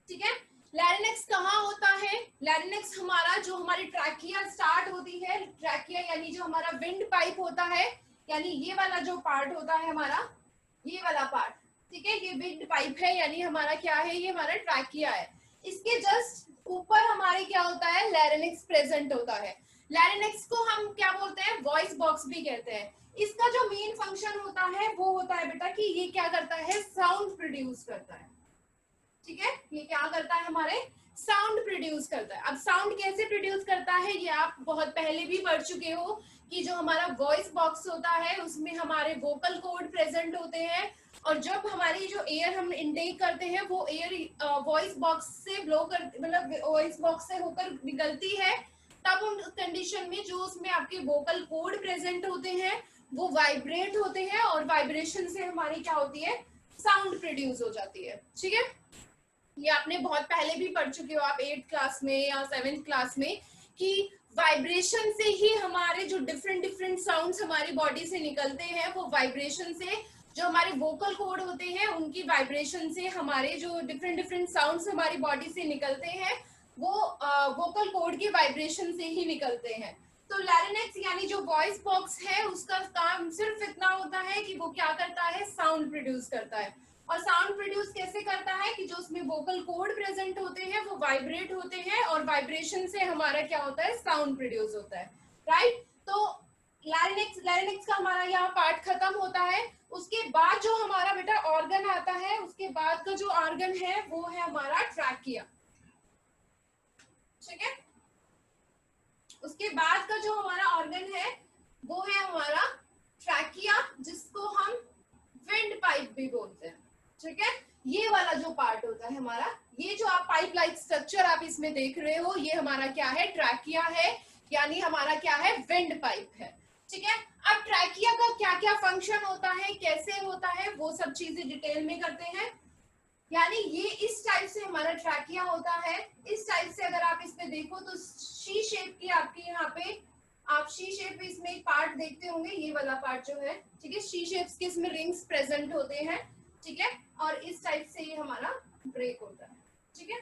ठीक है। लैरिनेक्स कहाँ होता है, लैरिनेक्स हमारा जो हमारी ट्रैकिया स्टार्ट होती है, ट्रैकिया यानी जो हमारा विंड पाइप होता है, यानी ये वाला जो पार्ट होता है हमारा, ये वाला पार्ट, ठीक है, ये विंड पाइप है, यानी हमारा क्या है, ये हमारा ट्रैकिया है। इसके जस्ट ऊपर हमारे क्या होता है, लैरिनेक्स प्रेजेंट होता है। लैरिनेक्स को हम क्या बोलते हैं, वॉइस बॉक्स भी कहते हैं। इसका जो मेन फंक्शन होता है वो होता है बेटा कि ये क्या करता है, साउंड प्रोड्यूस करता है, ठीक है। ये क्या करता है, हमारे साउंड प्रोड्यूस करता है। अब साउंड कैसे प्रोड्यूस करता है ये आप बहुत पहले भी पढ़ चुके हो कि जो हमारा वॉइस बॉक्स होता है उसमें हमारे वोकल कॉर्ड प्रेजेंट होते हैं, और जब हमारी जो एयर हम इनटेक करते हैं वो एयर वॉइस बॉक्स से ब्लो कर, मतलब वॉइस बॉक्स से होकर निकलती है, तब उन कंडीशन में जो उसमें आपके वोकल कॉर्ड प्रेजेंट होते हैं वो वाइब्रेट होते हैं, और वाइब्रेशन से हमारी क्या होती है, साउंड प्रोड्यूस हो जाती है, ठीक है। ये आपने बहुत पहले भी पढ़ चुके हो आप 8th क्लास में या 7th क्लास में, कि वाइब्रेशन से ही हमारे जो डिफरेंट डिफरेंट साउंड्स हमारी बॉडी से निकलते हैं, वो वाइब्रेशन से, जो हमारे वोकल कॉर्ड होते हैं उनकी वाइब्रेशन से हमारे जो डिफरेंट डिफरेंट साउंड्स हमारी बॉडी से निकलते हैं वो वोकल कॉर्ड के वाइब्रेशन से ही निकलते हैं। तो लैरिनेक्स यानी जो वॉइस बॉक्स है उसका काम सिर्फ इतना होता है कि वो क्या करता है, साउंड प्रोड्यूस करता है। और साउंड प्रोड्यूस कैसे करता है कि जो उसमें वोकल कॉर्ड प्रेजेंट होते हैं वो वाइब्रेट होते हैं और वाइब्रेशन से हमारा क्या होता है, साउंड प्रोड्यूस होता है, राइट। तो लैरिंक्स का हमारा यहाँ पार्ट खत्म होता है। उसके बाद जो हमारा बेटा ऑर्गन आता है, उसके बाद का जो ऑर्गन है वो है हमारा ट्रैकिया, ठीक है। उसके बाद का जो हमारा ऑर्गन है वो है हमारा ट्रैकिया, जिसको हम विंड पाइप भी बोलते हैं, ठीक है। ये वाला जो पार्ट होता है हमारा, ये जो आप पाइप लाइक स्ट्रक्चर आप इसमें देख रहे हो, ये हमारा क्या है, ट्रैकिया है, यानी हमारा क्या है, विंड पाइप है, ठीक है। अब ट्रैकिया का क्या क्या फंक्शन होता है, कैसे होता है, वो सब चीजें डिटेल में करते हैं। यानी ये इस टाइप से हमारा ट्रैकिया होता है। इस टाइप से अगर आप इसमें देखो तो शी शेप की आपके यहाँ पे, आप शी शेप इसमें एक पार्ट देखते होंगे, ये वाला पार्ट जो है, ठीक है। शी शेप्स के इसमें रिंग्स प्रेजेंट होते हैं, ठीक है। और इस टाइप से ये हमारा ब्रेक होता है, ठीक है।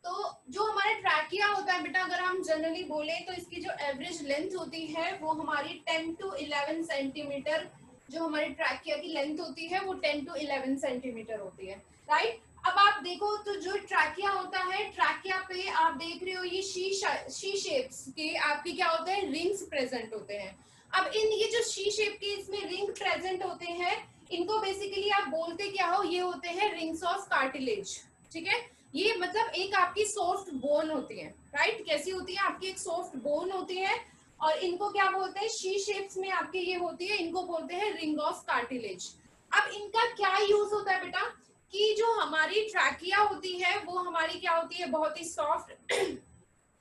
तो जो हमारा ट्रैकिया होता है बेटा, अगर हम जनरली बोले तो इसकी जो एवरेज लेंथ होती है वो हमारी 10 to 11 सेंटीमीटर, जो हमारी ट्रैकिया की लेंथ होती है वो 10 to 11 सेंटीमीटर होती है, राइट। अब आप देखो तो जो ट्रैकिया होता है, ट्रैकिया पे आप देख रहे हो ये शी शेप्स के आपके क्या होते हैं, रिंग्स प्रेजेंट होते हैं। अब इन ये जो शी शेप के इसमें रिंग प्रेजेंट होते हैं, इनको बेसिकली आप बोलते क्या हो, ये होते हैं रिंग्स ऑफ कार्टिलेज, ठीक है। ये मतलब एक आपकी सॉफ्ट बोन होती है, राइट। कैसी होती है, आपकी एक सॉफ्ट बोन होती है और इनको क्या बोलते हैं, शी शेप्स में आपके ये होती है, इनको बोलते हैं रिंग ऑफ कार्टिलेज। अब इनका क्या यूज होता है बेटा, कि जो हमारी ट्रैकिया होती है वो हमारी क्या होती है, बहुत ही सॉफ्ट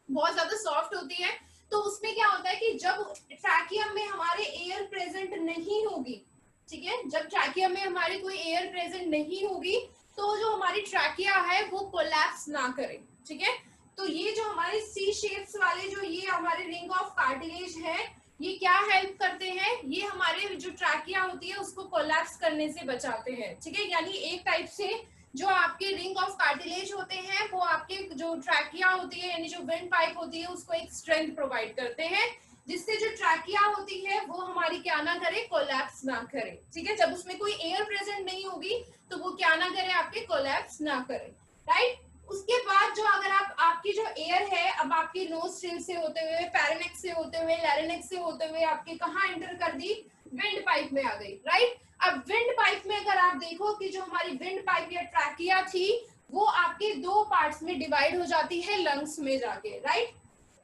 बहुत ज्यादा सॉफ्ट होती है। तो उसमें क्या होता है कि जब ट्रैकियम में हमारे एयर प्रेजेंट नहीं होगी, ठीक है, जब ट्रैकियम में हमारी कोई एयर प्रेजेंट नहीं होगी तो जो हमारी ट्रैकिया है वो कोलैप्स ना करे, ठीक है। तो ये जो हमारे सी शेप्स वाले जो ये हमारे रिंग ऑफ कार्टिलेज है, ये क्या हेल्प करते हैं, ये हमारे जो ट्रैकिया होती है उसको कोलैप्स करने से बचाते हैं, ठीक है। यानी एक टाइप से जो आपके रिंग ऑफ कार्टिलेज होते हैं वो आपके जो ट्रैकिया होती है यानी जो विंड पाइप होती है उसको एक स्ट्रेंथ प्रोवाइड करते हैं, जिससे जो ट्रैकिया होती है वो हमारी क्या ना करे, कोलैप्स ना करे, ठीक है। जब उसमें कोई एयर प्रेजेंट नहीं होगी तो वो क्या ना करे, आपके कोलैप्स ना करे, राइट। उसके बाद जो अगर आप आपकी जो एयर है, अब आपकी नोस्ट्रिल से होते हुए, फेरिनेक्स से होते हुए, लैरिनेक्स से होते हुए आपके कहाँ एंटर कर दी, विंड पाइप में आ गई, राइट। अब विंड पाइप में अगर आप देखो कि जो हमारी विंड पाइप या ट्रैकिया थी वो आपके दो पार्ट्स में डिवाइड हो जाती है लंग्स में जाके, राइट।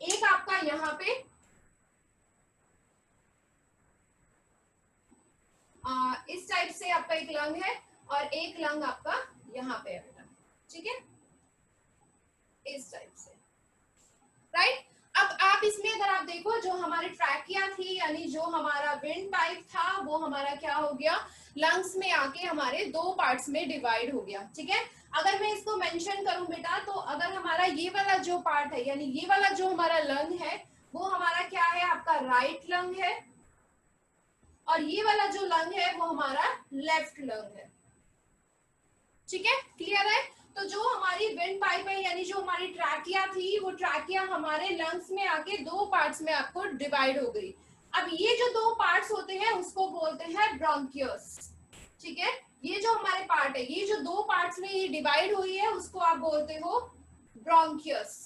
एक आपका यहाँ पे इस टाइप से आपका एक लंग है और एक लंग आपका यहाँ पे है बेटा, ठीक है, इस टाइप से, राइट। अब आप इसमें अगर आप देखो जो हमारी ट्रैकिया थी यानी जो हमारा विंड पाइप था वो हमारा क्या हो गया, लंग्स में आके हमारे दो पार्ट्स में डिवाइड हो गया, ठीक है। अगर मैं इसको मेंशन करूं बेटा तो अगर हमारा ये वाला जो पार्ट है यानी ये वाला जो हमारा लंग है वो हमारा क्या है, आपका राइट लंग है और ये वाला जो लंग है वो हमारा लेफ्ट लंग है, ठीक है, क्लियर है। तो जो हमारी विंड पाइप है यानी जो हमारी ट्रैकिया थी वो ट्रैकिया हमारे लंग्स में आके दो पार्ट्स में आपको डिवाइड हो गई। अब ये जो दो पार्ट्स होते हैं उसको बोलते हैं ब्रोंकियस, ठीक है। ये जो हमारे पार्ट है, ये जो दो पार्ट्स में ये डिवाइड हुई है उसको आप बोलते हो ब्रोंकियस,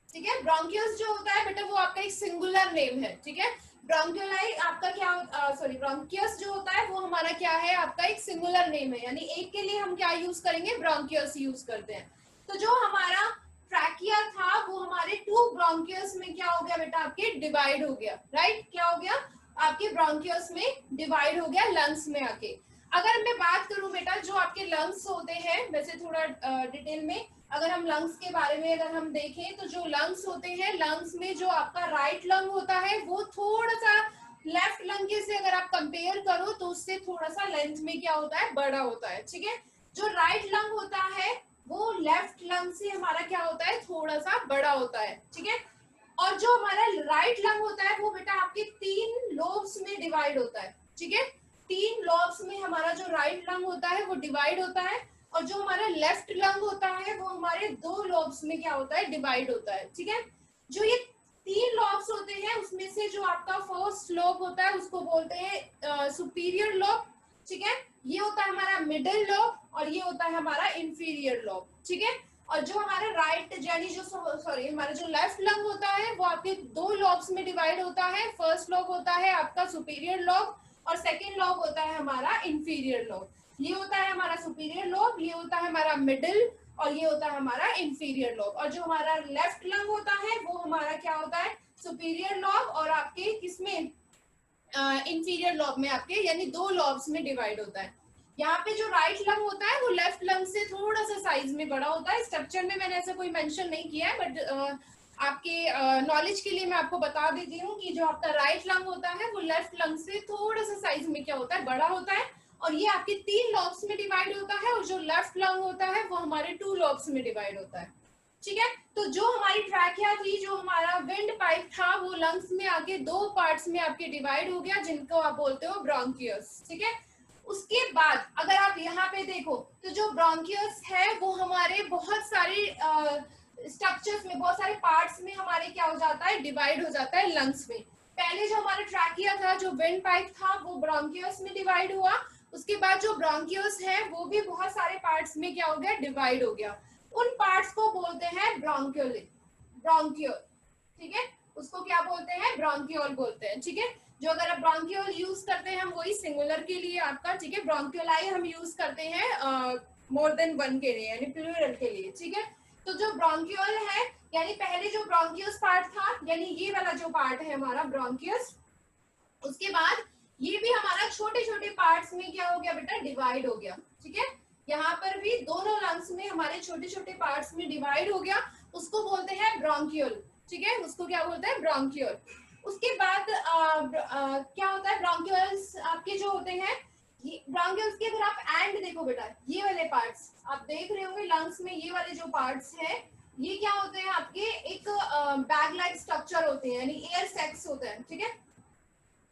ठीक है। ब्रोंकियस जो होता है बेटा वो आपका एक सिंगुलर नेम है, ठीक है। ब्रोंकियोलाई आपका क्या सॉरी ब्रोंकियस जो होता है वो हमारा क्या है, आपका एक सिंगुलर नेम है, यानी एक के लिए हम क्या यूज करेंगे, ब्रोंकियस यूज करते हैं। तो जो हमारा ट्रैकिया था वो हमारे टू ब्रोंकियस में क्या हो गया बेटा, आपके डिवाइड हो गया, राइट। क्या हो गया, आपके ब्रोंकियस में डिवाइड हो गया लंग्स में आके। अगर मैं बात करूं बेटा जो आपके लंग्स होते हैं, वैसे थोड़ा डिटेल में अगर हम लंग्स के बारे में अगर हम देखें तो जो लंग्स होते हैं, लंग्स में जो आपका राइट लंग होता है वो थोड़ा सा लेफ्ट लंग के से अगर आप कंपेयर करो तो उससे थोड़ा सा लेंथ में क्या होता है, बड़ा होता है, ठीक है। जो राइट लंग होता है वो लेफ्ट लंग से हमारा क्या होता है, थोड़ा सा बड़ा होता है, ठीक है। और जो हमारा राइट लंग होता है वो बेटा आपके तीन लोब्स में डिवाइड होता है, ठीक है। तीन लॉब्स में हमारा जो राइट लंग होता है वो डिवाइड होता है और जो हमारा लेफ्ट लंग होता है वो हमारे दो लॉब्स में क्या होता है, डिवाइड होता है, ठीक है। जो ये 3 लॉब्स होते हैं, उसमें से जो आपका फर्स्ट लोब होता है उसको बोलते हैं सुपीरियर लोब, ठीक है। ये होता है हमारा मिडिल लोब और ये होता है हमारा इंफीरियर लोब, ठीक है। और जो हमारा राइट यानी जो सॉरी हमारा जो लेफ्ट लंग होता है वो आपके 2 लॉब्स में डिवाइड होता है। फर्स्ट लॉब होता है आपका सुपीरियर लॉब और सेकेंड लॉब होता है हमारा इंफीरियर लॉब। ये होता है हमारा सुपीरियर लॉब, ये होता है हमारा मिडिल और ये होता है हमारा इंफीरियर लॉब। और जो हमारा लेफ्ट लंग होता है वो हमारा क्या होता है सुपीरियर लॉब और आपके किसमें इंफीरियर लॉब में आपके यानी 2 लॉब्स में डिवाइड होता है। यहाँ पे जो राइट लंग होता है वो लेफ्ट लंग से थोड़ा सा साइज में बड़ा होता है। स्ट्रक्चर में मैंने ऐसा कोई मेंशन नहीं किया है, बट आपके नॉलेज के लिए मैं आपको बता देती हूँ कि जो आपका राइट लंग होता है वो लेफ्ट लंग से थोड़ा सा साइज में क्या होता है बड़ा होता है और ये आपके 3 लॉब्स में डिवाइड होता है और जो लेफ्ट लंग होता है वो हमारे 2 लॉब्स में डिवाइड होता है, ठीक है। तो जो हमारी ट्रैकिया थी, जो हमारा विंड पाइप था, वो लंग्स में आके 2 पार्ट्स में आपके डिवाइड हो गया जिनको आप बोलते हो ब्रोंकियस, ठीक है। उसके बाद अगर आप यहाँ पे देखो तो जो ब्रोंकियस है वो हमारे बहुत सारे स्ट्रक्चर्स में बहुत सारे पार्ट्स में हमारे क्या हो जाता है डिवाइड हो जाता है लंग्स में। पहले जो हमारा ट्रैकिया था जो विंड पाइप था वो ब्रोंकियस में डिवाइड हुआ। उसके बाद जो ब्रोंकियस है वो भी बहुत सारे पार्ट्स में क्या हो गया डिवाइड हो गया। उन पार्ट्स को बोलते हैं ब्रोंकियोल, ब्रोंकियोल, ठीक है। उसको क्या बोलते हैं ब्रोंकियोल बोलते हैं, ठीक है। जो अगर आप ब्रोंकियोल यूज करते हैं हम वही सिंगुलर के लिए आपका, ठीक है। ब्रोंकियोलाई हम यूज करते हैं मोर देन वन के लिए यानी प्लूरल के लिए, ठीक है। तो जो ब्रोंकियोल है यानी पहले जो ब्रोंकियस पार्ट था यानी ये वाला जो पार्ट है हमारा ब्रोंकियस, उसके बाद ये भी हमारा छोटे छोटे पार्ट्स में क्या हो गया बेटा डिवाइड हो गया, ठीक है। यहाँ पर भी दोनों लंग्स में हमारे छोटे छोटे पार्ट्स में डिवाइड हो गया, उसको बोलते हैं ब्रोंकियोल, ठीक है। उसको क्या बोलते हैं ब्रोंकियोल। उसके बाद क्या होता है ब्रोंकियोल्स आपके जो होते हैं ब्रोंकियोल्स के अगर आप एंड देखो बेटा ये वाले पार्ट्स आप देख रहे होंगे लंग्स में ये वाले जो पार्ट्स हैं ये क्या होते हैं आपके एक बैग लाइक स्ट्रक्चर होते हैं यानी एयर सैक्स होते हैं, ठीक है।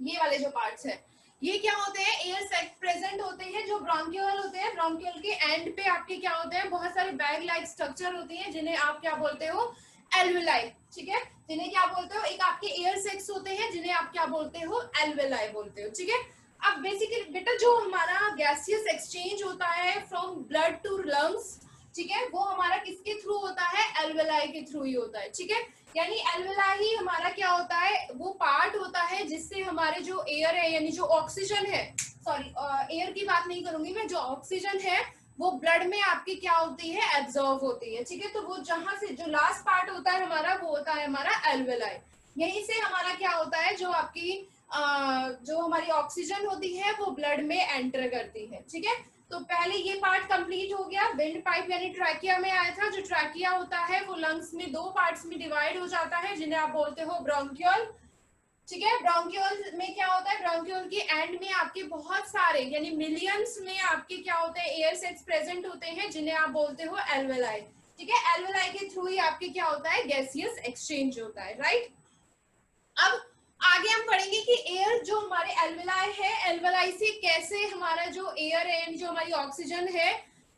ये वाले जो पार्ट्स हैं ये क्या होते हैं एयर सैक प्रेजेंट होते हैं। जो ब्रोंकियोल होते हैं ब्रोंकियोल के एंड पे आपके क्या होते हैं बहुत सारे बैग लाइक स्ट्रक्चर होती हैं जिन्हें आप क्या बोलते हो एल्वेलाई, ठीक है। जिन्हें क्या बोलते हो एक आपके एयर सैक्स होते हैं जिन्हें आप क्या बोलते हो एल्वेलाई बोलते हो, ठीक है। अब बेसिकली बेटा जो हमारा गैसियस एक्सचेंज होता है फ्रॉम ब्लड टू लंग्स, ठीक है, वो हमारा किसके थ्रू होता है एल्वेलाई के थ्रू ही होता है, ठीक है। यानी एल्वेलाई ही हमारा क्या होता है वो पार्ट होता है जिससे हमारे जो एयर है यानी जो ऑक्सीजन है, सॉरी एयर की बात नहीं करूंगी मैं, जो ऑक्सीजन है वो ब्लड में आपकी क्या होती है एब्जॉर्ब होती है, ठीक है। तो वो जहां से जो लास्ट पार्ट होता है हमारा वो होता है हमारा एल्वेलाई। यहीं से हमारा क्या होता है जो आपकी जो हमारी ऑक्सीजन होती है वो ब्लड में एंटर करती है, ठीक है। तो पहले ये पार्ट कंप्लीट हो गया, विंड पाइप यानी ट्रैकिया में आया था। जो ट्रैकिया होता है वो लंग्स में 2 पार्ट्स में डिवाइड हो जाता है जिन्हें आप बोलते हो ब्रोंकियोल, ठीक है। ब्रोंकियोल में क्या होता है ब्रोंकियोल के एंड में आपके बहुत सारे यानी मिलियंस में आपके क्या होते हैं एयर सैक्स प्रेजेंट होते हैं जिन्हें आप बोलते हो एल्वेलाई, ठीक है। एल्वेलाई के थ्रू ही आपके क्या होता है गैसियस एक्सचेंज होता है, राइट। अब आगे हम पढ़ेंगे कि एयर जो हमारे एल्वेलाई है एल्वेलाई से कैसे हमारा जो एयर है जो हमारी ऑक्सीजन है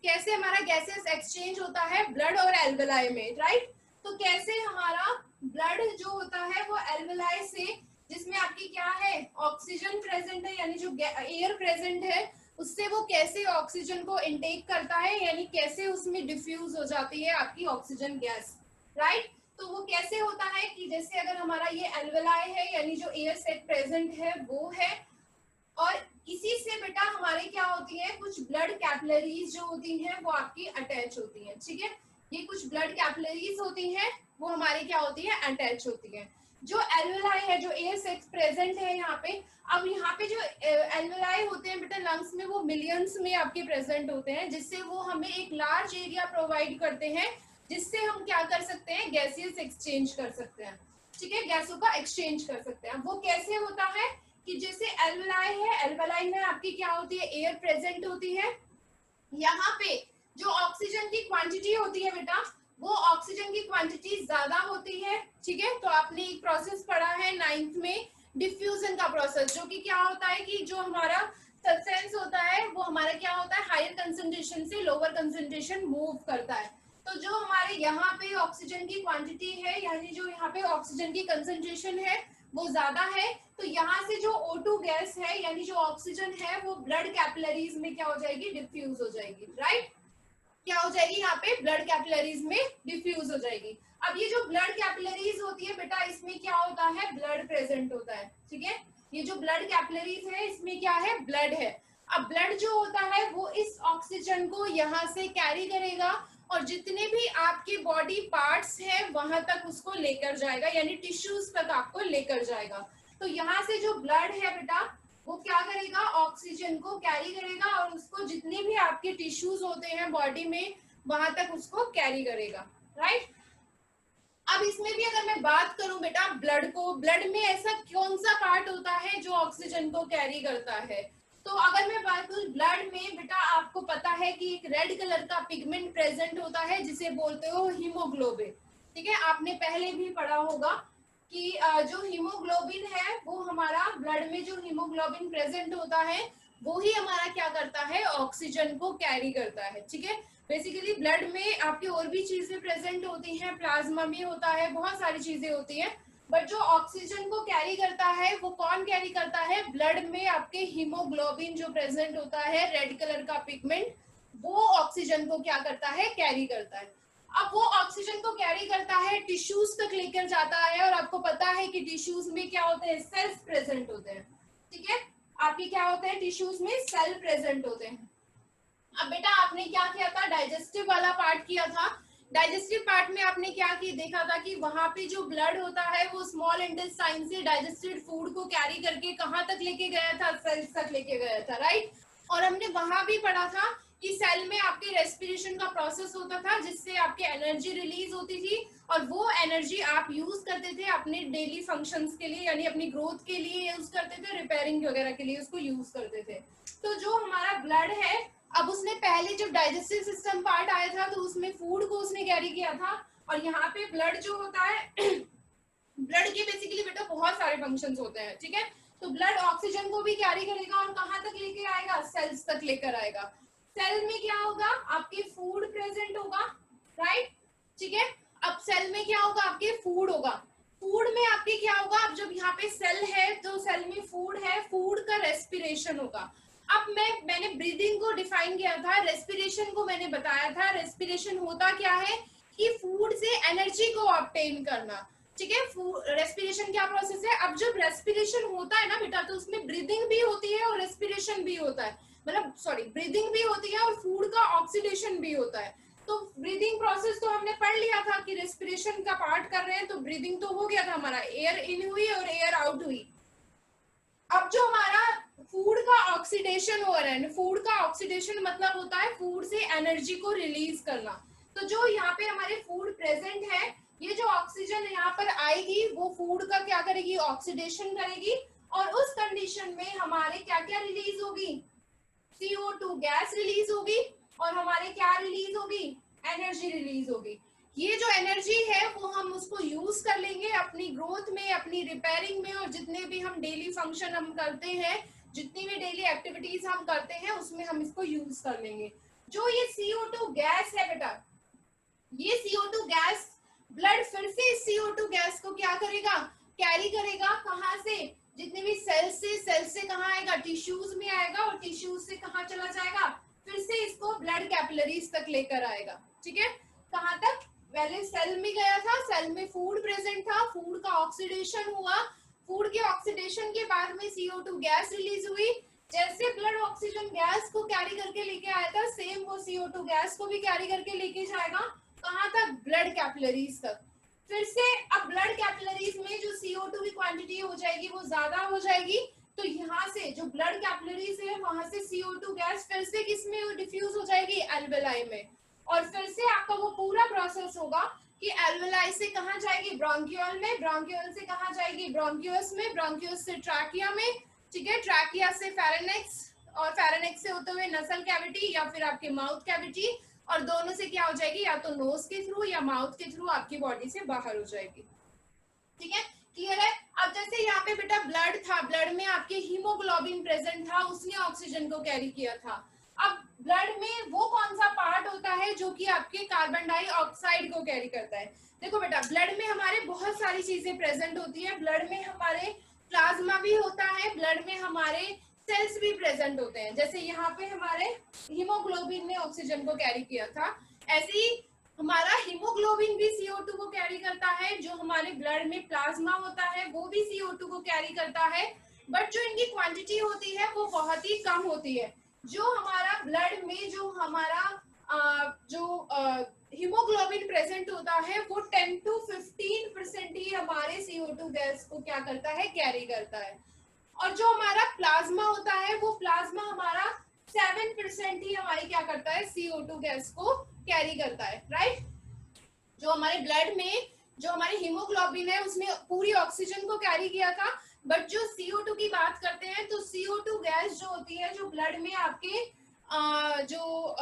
कैसे हमारा गैसेस एक्सचेंज होता है ब्लड और एल्वेलाई में, राइट। तो कैसे हमारा ब्लड जो होता है वो एल्वेलाई से जिसमें आपकी क्या है ऑक्सीजन प्रेजेंट है यानी जो एयर प्रेजेंट है उससे वो कैसे ऑक्सीजन को इनटेक करता है यानी कैसे उसमें डिफ्यूज हो जाती है आपकी ऑक्सीजन गैस, राइट। तो वो कैसे होता है कि जैसे अगर हमारा ये एल्वेलाई है यानी जो एयर सेट प्रेजेंट है वो है और इसी से बेटा हमारे क्या होती है कुछ ब्लड कैपिलरीज जो होती हैं वो आपकी अटैच होती हैं, ठीक है। ये कुछ ब्लड कैपिलरीज होती हैं वो हमारी क्या होती है अटैच होती है। जो एल्वेलाई है जो एयर सेक्स प्रेजेंट है यहाँ पे, अब यहाँ पे जो एल्वेलाई होते हैं बेटा लंग्स में वो मिलियंस में आपके प्रेजेंट होते हैं जिससे वो हमें एक लार्ज एरिया प्रोवाइड करते हैं जिससे हम क्या कर सकते हैं गैसियस एक्सचेंज कर सकते हैं, ठीक है। गैसों का एक्सचेंज कर सकते हैं। वो कैसे होता है कि जैसे एल्वेलाई है एल्वेलाई में आपकी क्या होती है एयर प्रेजेंट होती है, यहाँ पे जो ऑक्सीजन की क्वांटिटी होती है बेटा वो ऑक्सीजन की क्वांटिटी ज्यादा होती है, ठीक है। तो आपने एक प्रोसेस पढ़ा है 9th में डिफ्यूजन का प्रोसेस जो कि क्या होता है कि जो हमारा सब्सटेंस होता है वो हमारा क्या होता है हायर कंसंट्रेशन से लोअर कंसंट्रेशन मूव करता है। तो जो हमारे यहाँ पे ऑक्सीजन की क्वांटिटी है, यानी जो यहाँ पे ऑक्सीजन की कंसंट्रेशन है वो ज्यादा है, तो यहाँ से जो O2 गैस है यानी जो ऑक्सीजन है वो ब्लड कैपिलरीज में क्या हो जाएगी, डिफ्यूज हो जाएगी, राइट। क्या हो जाएगी, यहाँ पे ब्लड कैपिलरीज में डिफ्यूज हो जाएगी। अब ये जो ब्लड कैपिलरीज होती है बेटा, इसमें क्या होता है, ब्लड प्रेजेंट होता है, ठीक है। ये जो ब्लड कैपिलरीज है इसमें क्या है, ब्लड है। अब ब्लड जो होता है वो इस ऑक्सीजन को यहाँ से कैरी करेगा और जितने भी आपके बॉडी पार्ट्स हैं वहां तक उसको लेकर जाएगा, यानी टिश्यूज तक आपको लेकर जाएगा। तो यहाँ से जो ब्लड है बेटा वो क्या करेगा, ऑक्सीजन को कैरी करेगा और उसको जितने भी आपके टिश्यूज होते हैं बॉडी में वहां तक उसको कैरी करेगा, राइट। अब इसमें भी अगर मैं बात करूं बेटा ब्लड को, ब्लड में ऐसा कौन सा पार्ट होता है जो ऑक्सीजन को कैरी करता है, तो अगर मैं बात करूं ब्लड में बेटा, आपको पता है कि एक रेड कलर का पिगमेंट प्रेजेंट होता है जिसे बोलते हो हीमोग्लोबिन, ठीक है। आपने पहले भी पढ़ा होगा कि जो हीमोग्लोबिन है वो हमारा ब्लड में जो हीमोग्लोबिन प्रेजेंट होता है वो ही हमारा क्या करता है, ऑक्सीजन को कैरी करता है, ठीक है। बेसिकली ब्लड में आपकी और भी चीजें प्रेजेंट होती हैं, प्लाज्मा में होता है, बहुत सारी चीजें होती हैं, बट जो ऑक्सीजन को कैरी करता है वो कौन कैरी करता है, ब्लड में आपके हीमोग्लोबिन जो प्रेजेंट होता है, रेड कलर का पिगमेंट, वो ऑक्सीजन को क्या करता है, कैरी करता है। अब वो ऑक्सीजन को कैरी करता है, टिश्यूज तक लेकर जाता है, और आपको पता है कि टिश्यूज में क्या होते हैं, सेल्स प्रेजेंट होते हैं, ठीक है। आपके क्या होते हैं, टिश्यूज में सेल प्रेजेंट होते हैं। अब बेटा आपने क्या किया था, डाइजेस्टिव वाला पार्ट किया था। डाइजेस्टिव पार्ट में आपने क्या किया, देखा था कि वहां पे जो ब्लड होता है वो स्मॉल इंटेस्टाइन से डाइजेस्टेड फूड को कैरी करके कहाँ तक लेके गया था, सेल्स तक लेके गया था, राइट। और हमने वहां भी पढ़ा था कि सेल में आपके रेस्पिरेशन का प्रोसेस होता था जिससे आपके एनर्जी रिलीज होती थी, और वो एनर्जी आप यूज करते थे अपने डेली फंक्शंस के लिए, यानी अपनी ग्रोथ के लिए यूज करते थे, रिपेयरिंग वगैरह के लिए उसको यूज करते थे। तो जो हमारा ब्लड है, अब उसने पहले जब डाइजेस्टिव सिस्टम पार्ट आया था तो उसमें फूड को उसने कैरी किया था, और यहाँ पे ब्लड जो होता है ब्लड के बेसिकली बेटा बहुत सारे फंक्शंस होते हैं, ठीक है। तो ब्लड ऑक्सीजन को भी कैरी करेगा और कहाँ तक लेके आएगा, सेल्स तक लेकर आएगा। सेल में क्या होगा, आपके फूड प्रेजेंट होगा, राइट, ठीक है। अब सेल में क्या होगा, आपके फूड होगा। फूड में आपके क्या होगा, अब जब यहाँ पे सेल है तो सेल में फूड है, फूड का रेस्पिरेशन होगा। अब मैंने ब्रीदिंग को डिफाइन किया था, रेस्पिरेशन को मैंने बताया था। रेस्पिरेशन होता क्या है कि फूड से एनर्जी को ऑब्टेन करना, ठीक है। रेस्पिरेशन क्या प्रोसेस है, अब जब रेस्पिरेशन होता है ना बेटा तो उसमें ब्रीदिंग भी होती है और रेस्पिरेशन भी होता है, मतलब सॉरी ब्रीदिंग भी होती है और फूड का ऑक्सीडेशन भी होता है। तो ब्रीदिंग प्रोसेस तो हमने पढ़ लिया था कि रेस्पिरेशन का पार्ट कर रहे हैं, तो ब्रीदिंग तो हो गया था हमारा, एयर इन हुई और एयर आउट हुई। अब जो हमारा फूड का ऑक्सीडेशन हो रहा है, फूड का ऑक्सीडेशन मतलब होता है फूड से एनर्जी को रिलीज करना। तो जो यहाँ पे हमारे फूड प्रेजेंट है, ये जो ऑक्सीजन यहाँ पर आएगी वो फूड का क्या करेगी, ऑक्सीडेशन करेगी, और उस कंडीशन में हमारे क्या क्या रिलीज होगी, CO2 गैस रिलीज होगी, और हमारे क्या रिलीज होगी, एनर्जी रिलीज होगी। ये जो एनर्जी है वो हम उसको यूज कर लेंगे अपनी ग्रोथ में, अपनी रिपेयरिंग में, और जितने भी हम डेली फंक्शन हम करते हैं, जितनी भी डेली एक्टिविटीज हम करते हैं उसमें हम इसको यूज कर लेंगे। जो ये CO2 गैस है बेटा, ये CO2 गैस ब्लड फिर से इस CO2 गैस को क्या करेगा, कैरी करेगा, कहाँ से, जितने भी सेल से कहाँ आएगा, टिश्यूज में आएगा, और टिश्यूज से कहाँ चला जाएगा, फिर से इसको ब्लड कैपिलरीज तक लेकर आएगा, ठीक है। कहाँ तक, पहले सेल में गया था, सेल में फूड प्रेजेंट था, फूड का ऑक्सीडेशन हुआ, फूड के ऑक्सीडेशन के बाद में CO2 गैस रिलीज हुई। जैसे ब्लड ऑक्सीजन गैस को कैरी करके लेके आया था, सेम वो CO2 गैस को भी कैरी करके लेके जाएगा, कहाँ तक, ब्लड कैपिलरीज तक। फिर से अब ब्लड कैपिलरीज में जो CO2 की क्वांटिटी हो जाएगी वो ज्यादा हो जाएगी, तो यहाँ से जो ब्लड कैपिलरीज है वहां से CO2 गैस फिर से किसमें डिफ्यूज हो जाएगी, एल्वेलाई में, और फिर से आपका वो पूरा प्रोसेस होगा कि एल्वेलाई से कहाँ जाएगी, ब्रोंकियोल में, ब्रोंकियोल से कहाँ जाएगी, ब्रोंकियोस में, ब्रोंकियोस से ट्रैकिया में, ठीक है, ट्रैकिया से फेरेनेक्स, और फेरेनेक्स से होते हुए नसल कैविटी या फिर आपके माउथ कैविटी, और दोनों से क्या हो जाएगी, या तो नोज के थ्रू या माउथ के थ्रू आपकी बॉडी से बाहर हो जाएगी, ठीक है, क्लियर है। अब जैसे यहाँ पे बेटा ब्लड था, ब्लड में आपके हीमोग्लोबिन प्रेजेंट था, उसने ऑक्सीजन को कैरी किया था। अब ब्लड में वो कौन सा पार्ट होता है है जो कि आपके कार्बन डाइऑक्साइड को कैरी करता है। देखो बेटा, ब्लड में हमारे बहुत सारी चीजें प्रेजेंट होती है। ब्लड में हमारे प्लाज्मा भी होता है, ब्लड में हमारे सेल्स भी प्रेजेंट होते हैं। जैसे यहाँ पे हमारे हीमोग्लोबिन ने ऑक्सीजन को कैरी किया था, ऐसे ही हमारा हीमोग्लोबिन भी CO2 को कैरी करता है। जो हमारे ब्लड में प्लाज्मा होता है वो भी CO2 को कैरी करता है, बट जो इनकी क्वांटिटी होती है वो बहुत ही कम होती है। जो हमारा ब्लड में जो हमारा हीमोग्लोबिन प्रेजेंट होता है वो 10 to 15% ही हमारे CO2 गैस को क्या करता है, कैरी करता है। और जो हमारा प्लाज्मा होता है वो प्लाज्मा हमारा 7% ही हमारी क्या करता है, CO2 गैस को कैरी करता है, राइट। जो हमारे ब्लड में जो हमारी हीमोग्लोबिन है उसने पूरी ऑक्सीजन को कैरी किया था, बट जो CO2 की बात करते हैं तो CO2 गैस जो होती है, जो ब्लड में आपके जो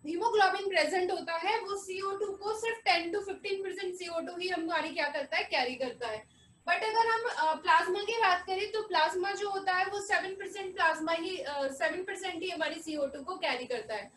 हीमोग्लोबिन प्रेजेंट होता है वो CO2 को सिर्फ 10 to 15% CO2 ही हमारी क्या करता है, कैरी करता है। बट अगर हम प्लाज्मा की बात करें तो प्लाज्मा जो होता है वो 7% प्लाज्मा ही 7% ही हमारी CO2 को कैरी करता है।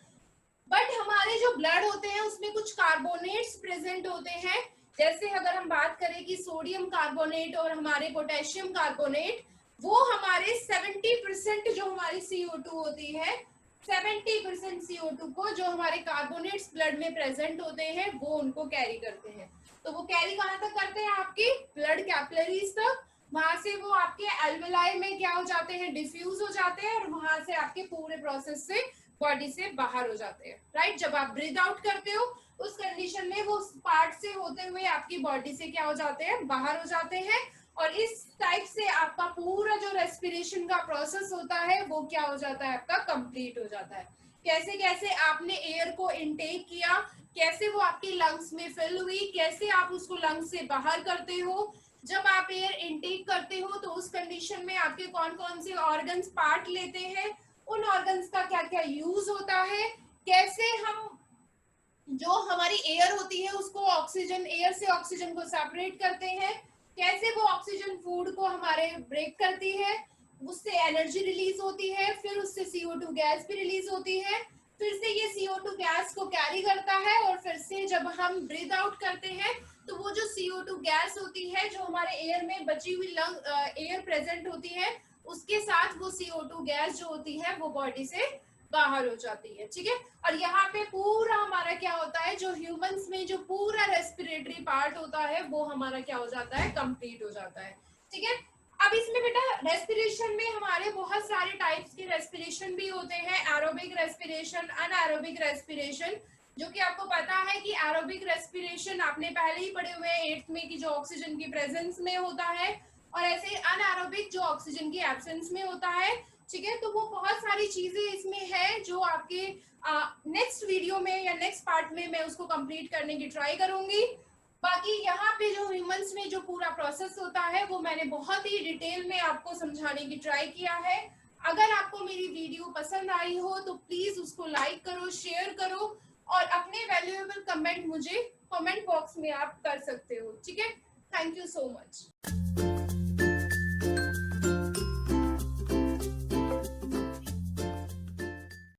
बट हमारे जो ब्लड होते हैं उसमें कुछ कार्बोनेट्स प्रेजेंट होते हैं। जैसे अगर हम बात करें कि सोडियम कार्बोनेट और हमारे पोटेशियम कार्बोनेट, वो हमारे 70% जो हमारी CO2 होती है, 70% CO2 को जो हमारे कार्बोनेट्स ब्लड में प्रेजेंट होते हैं वो उनको कैरी करते हैं। तो वो कैरी कहाँ तक करते हैं, आपकी ब्लड कैपिलरीज तक। वहां से वो आपके एल्वेलाई में क्या हो जाते हैं, डिफ्यूज हो जाते हैं, और वहां से आपके पूरे प्रोसेस से बॉडी से बाहर हो जाते हैं, राइट। जब आप ब्रीथ आउट करते हो उस कंडीशन में वो पार्ट से होते हुए आपकी बॉडी से क्या हो जाते हैं, बाहर हो जाते हैं। और इस टाइप से आपका पूरा जो रेस्पिरेशन का प्रोसेस होता है वो क्या हो जाता है, आपका कंप्लीट हो जाता है। कैसे कैसे आपने एयर को इनटेक किया, कैसे वो आपकी लंग्स में फिल हुई, कैसे आप उसको लंग्स से बाहर करते हो। जब आप एयर इनटेक करते हो तो उस कंडीशन में आपके कौन कौन से ऑर्गन्स पार्ट लेते हैं, उन ऑर्गन्स का क्या क्या यूज होता है, कैसे हम जो हमारी एयर होती है उसको ऑक्सीजन, एयर से ऑक्सीजन को सेपरेट करते हैं, कैसे वो ऑक्सीजन फूड को हमारे ब्रेक करती है, उससे एनर्जी रिलीज होती है, फिर उससे CO2 गैस भी रिलीज होती है, फिर से ये CO2 गैस को कैरी करता है, और फिर से जब हम ब्रीथ आउट करते हैं तो वो जो CO2 गैस होती है जो हमारे एयर में बची हुई एयर प्रेजेंट होती है उसके साथ वो CO2 गैस जो होती है वो बॉडी से बाहर हो जाती है, ठीक है। और यहाँ पे पूरा हमारा क्या होता है, जो ह्यूमंस में जो पूरा रेस्पिरेटरी पार्ट होता है वो हमारा क्या हो जाता है, कंप्लीट हो जाता है, ठीक है। अब इसमें बेटा रेस्पिरेशन में हमारे बहुत सारे टाइप्स के रेस्पिरेशन भी होते हैं, एरोबिक रेस्पिरेशन, अनएरोबिक रेस्पिरेशन। जो कि आपको पता है कि एरोबिक रेस्पिरेशन आपने पहले ही पढ़े हुए हैं 8th में, कि जो ऑक्सीजन की प्रेजेंस में होता है, और ऐसे अनएरोबिक जो ऑक्सीजन की एब्सेंस में होता है, ठीक है। तो वो बहुत सारी चीजें इसमें है जो आपके नेक्स्ट वीडियो में या नेक्स्ट पार्ट में मैं उसको कंप्लीट करने की ट्राई करूंगी। बाकी यहाँ पे जो ह्यूमंस में जो पूरा प्रोसेस होता है वो मैंने बहुत ही डिटेल में आपको समझाने की ट्राई किया है। अगर आपको मेरी वीडियो पसंद आई हो तो प्लीज उसको लाइक करो, शेयर करो, और अपने वैल्यूएबल कमेंट मुझे कमेंट बॉक्स में आप कर सकते हो, ठीक है। Thank you so much.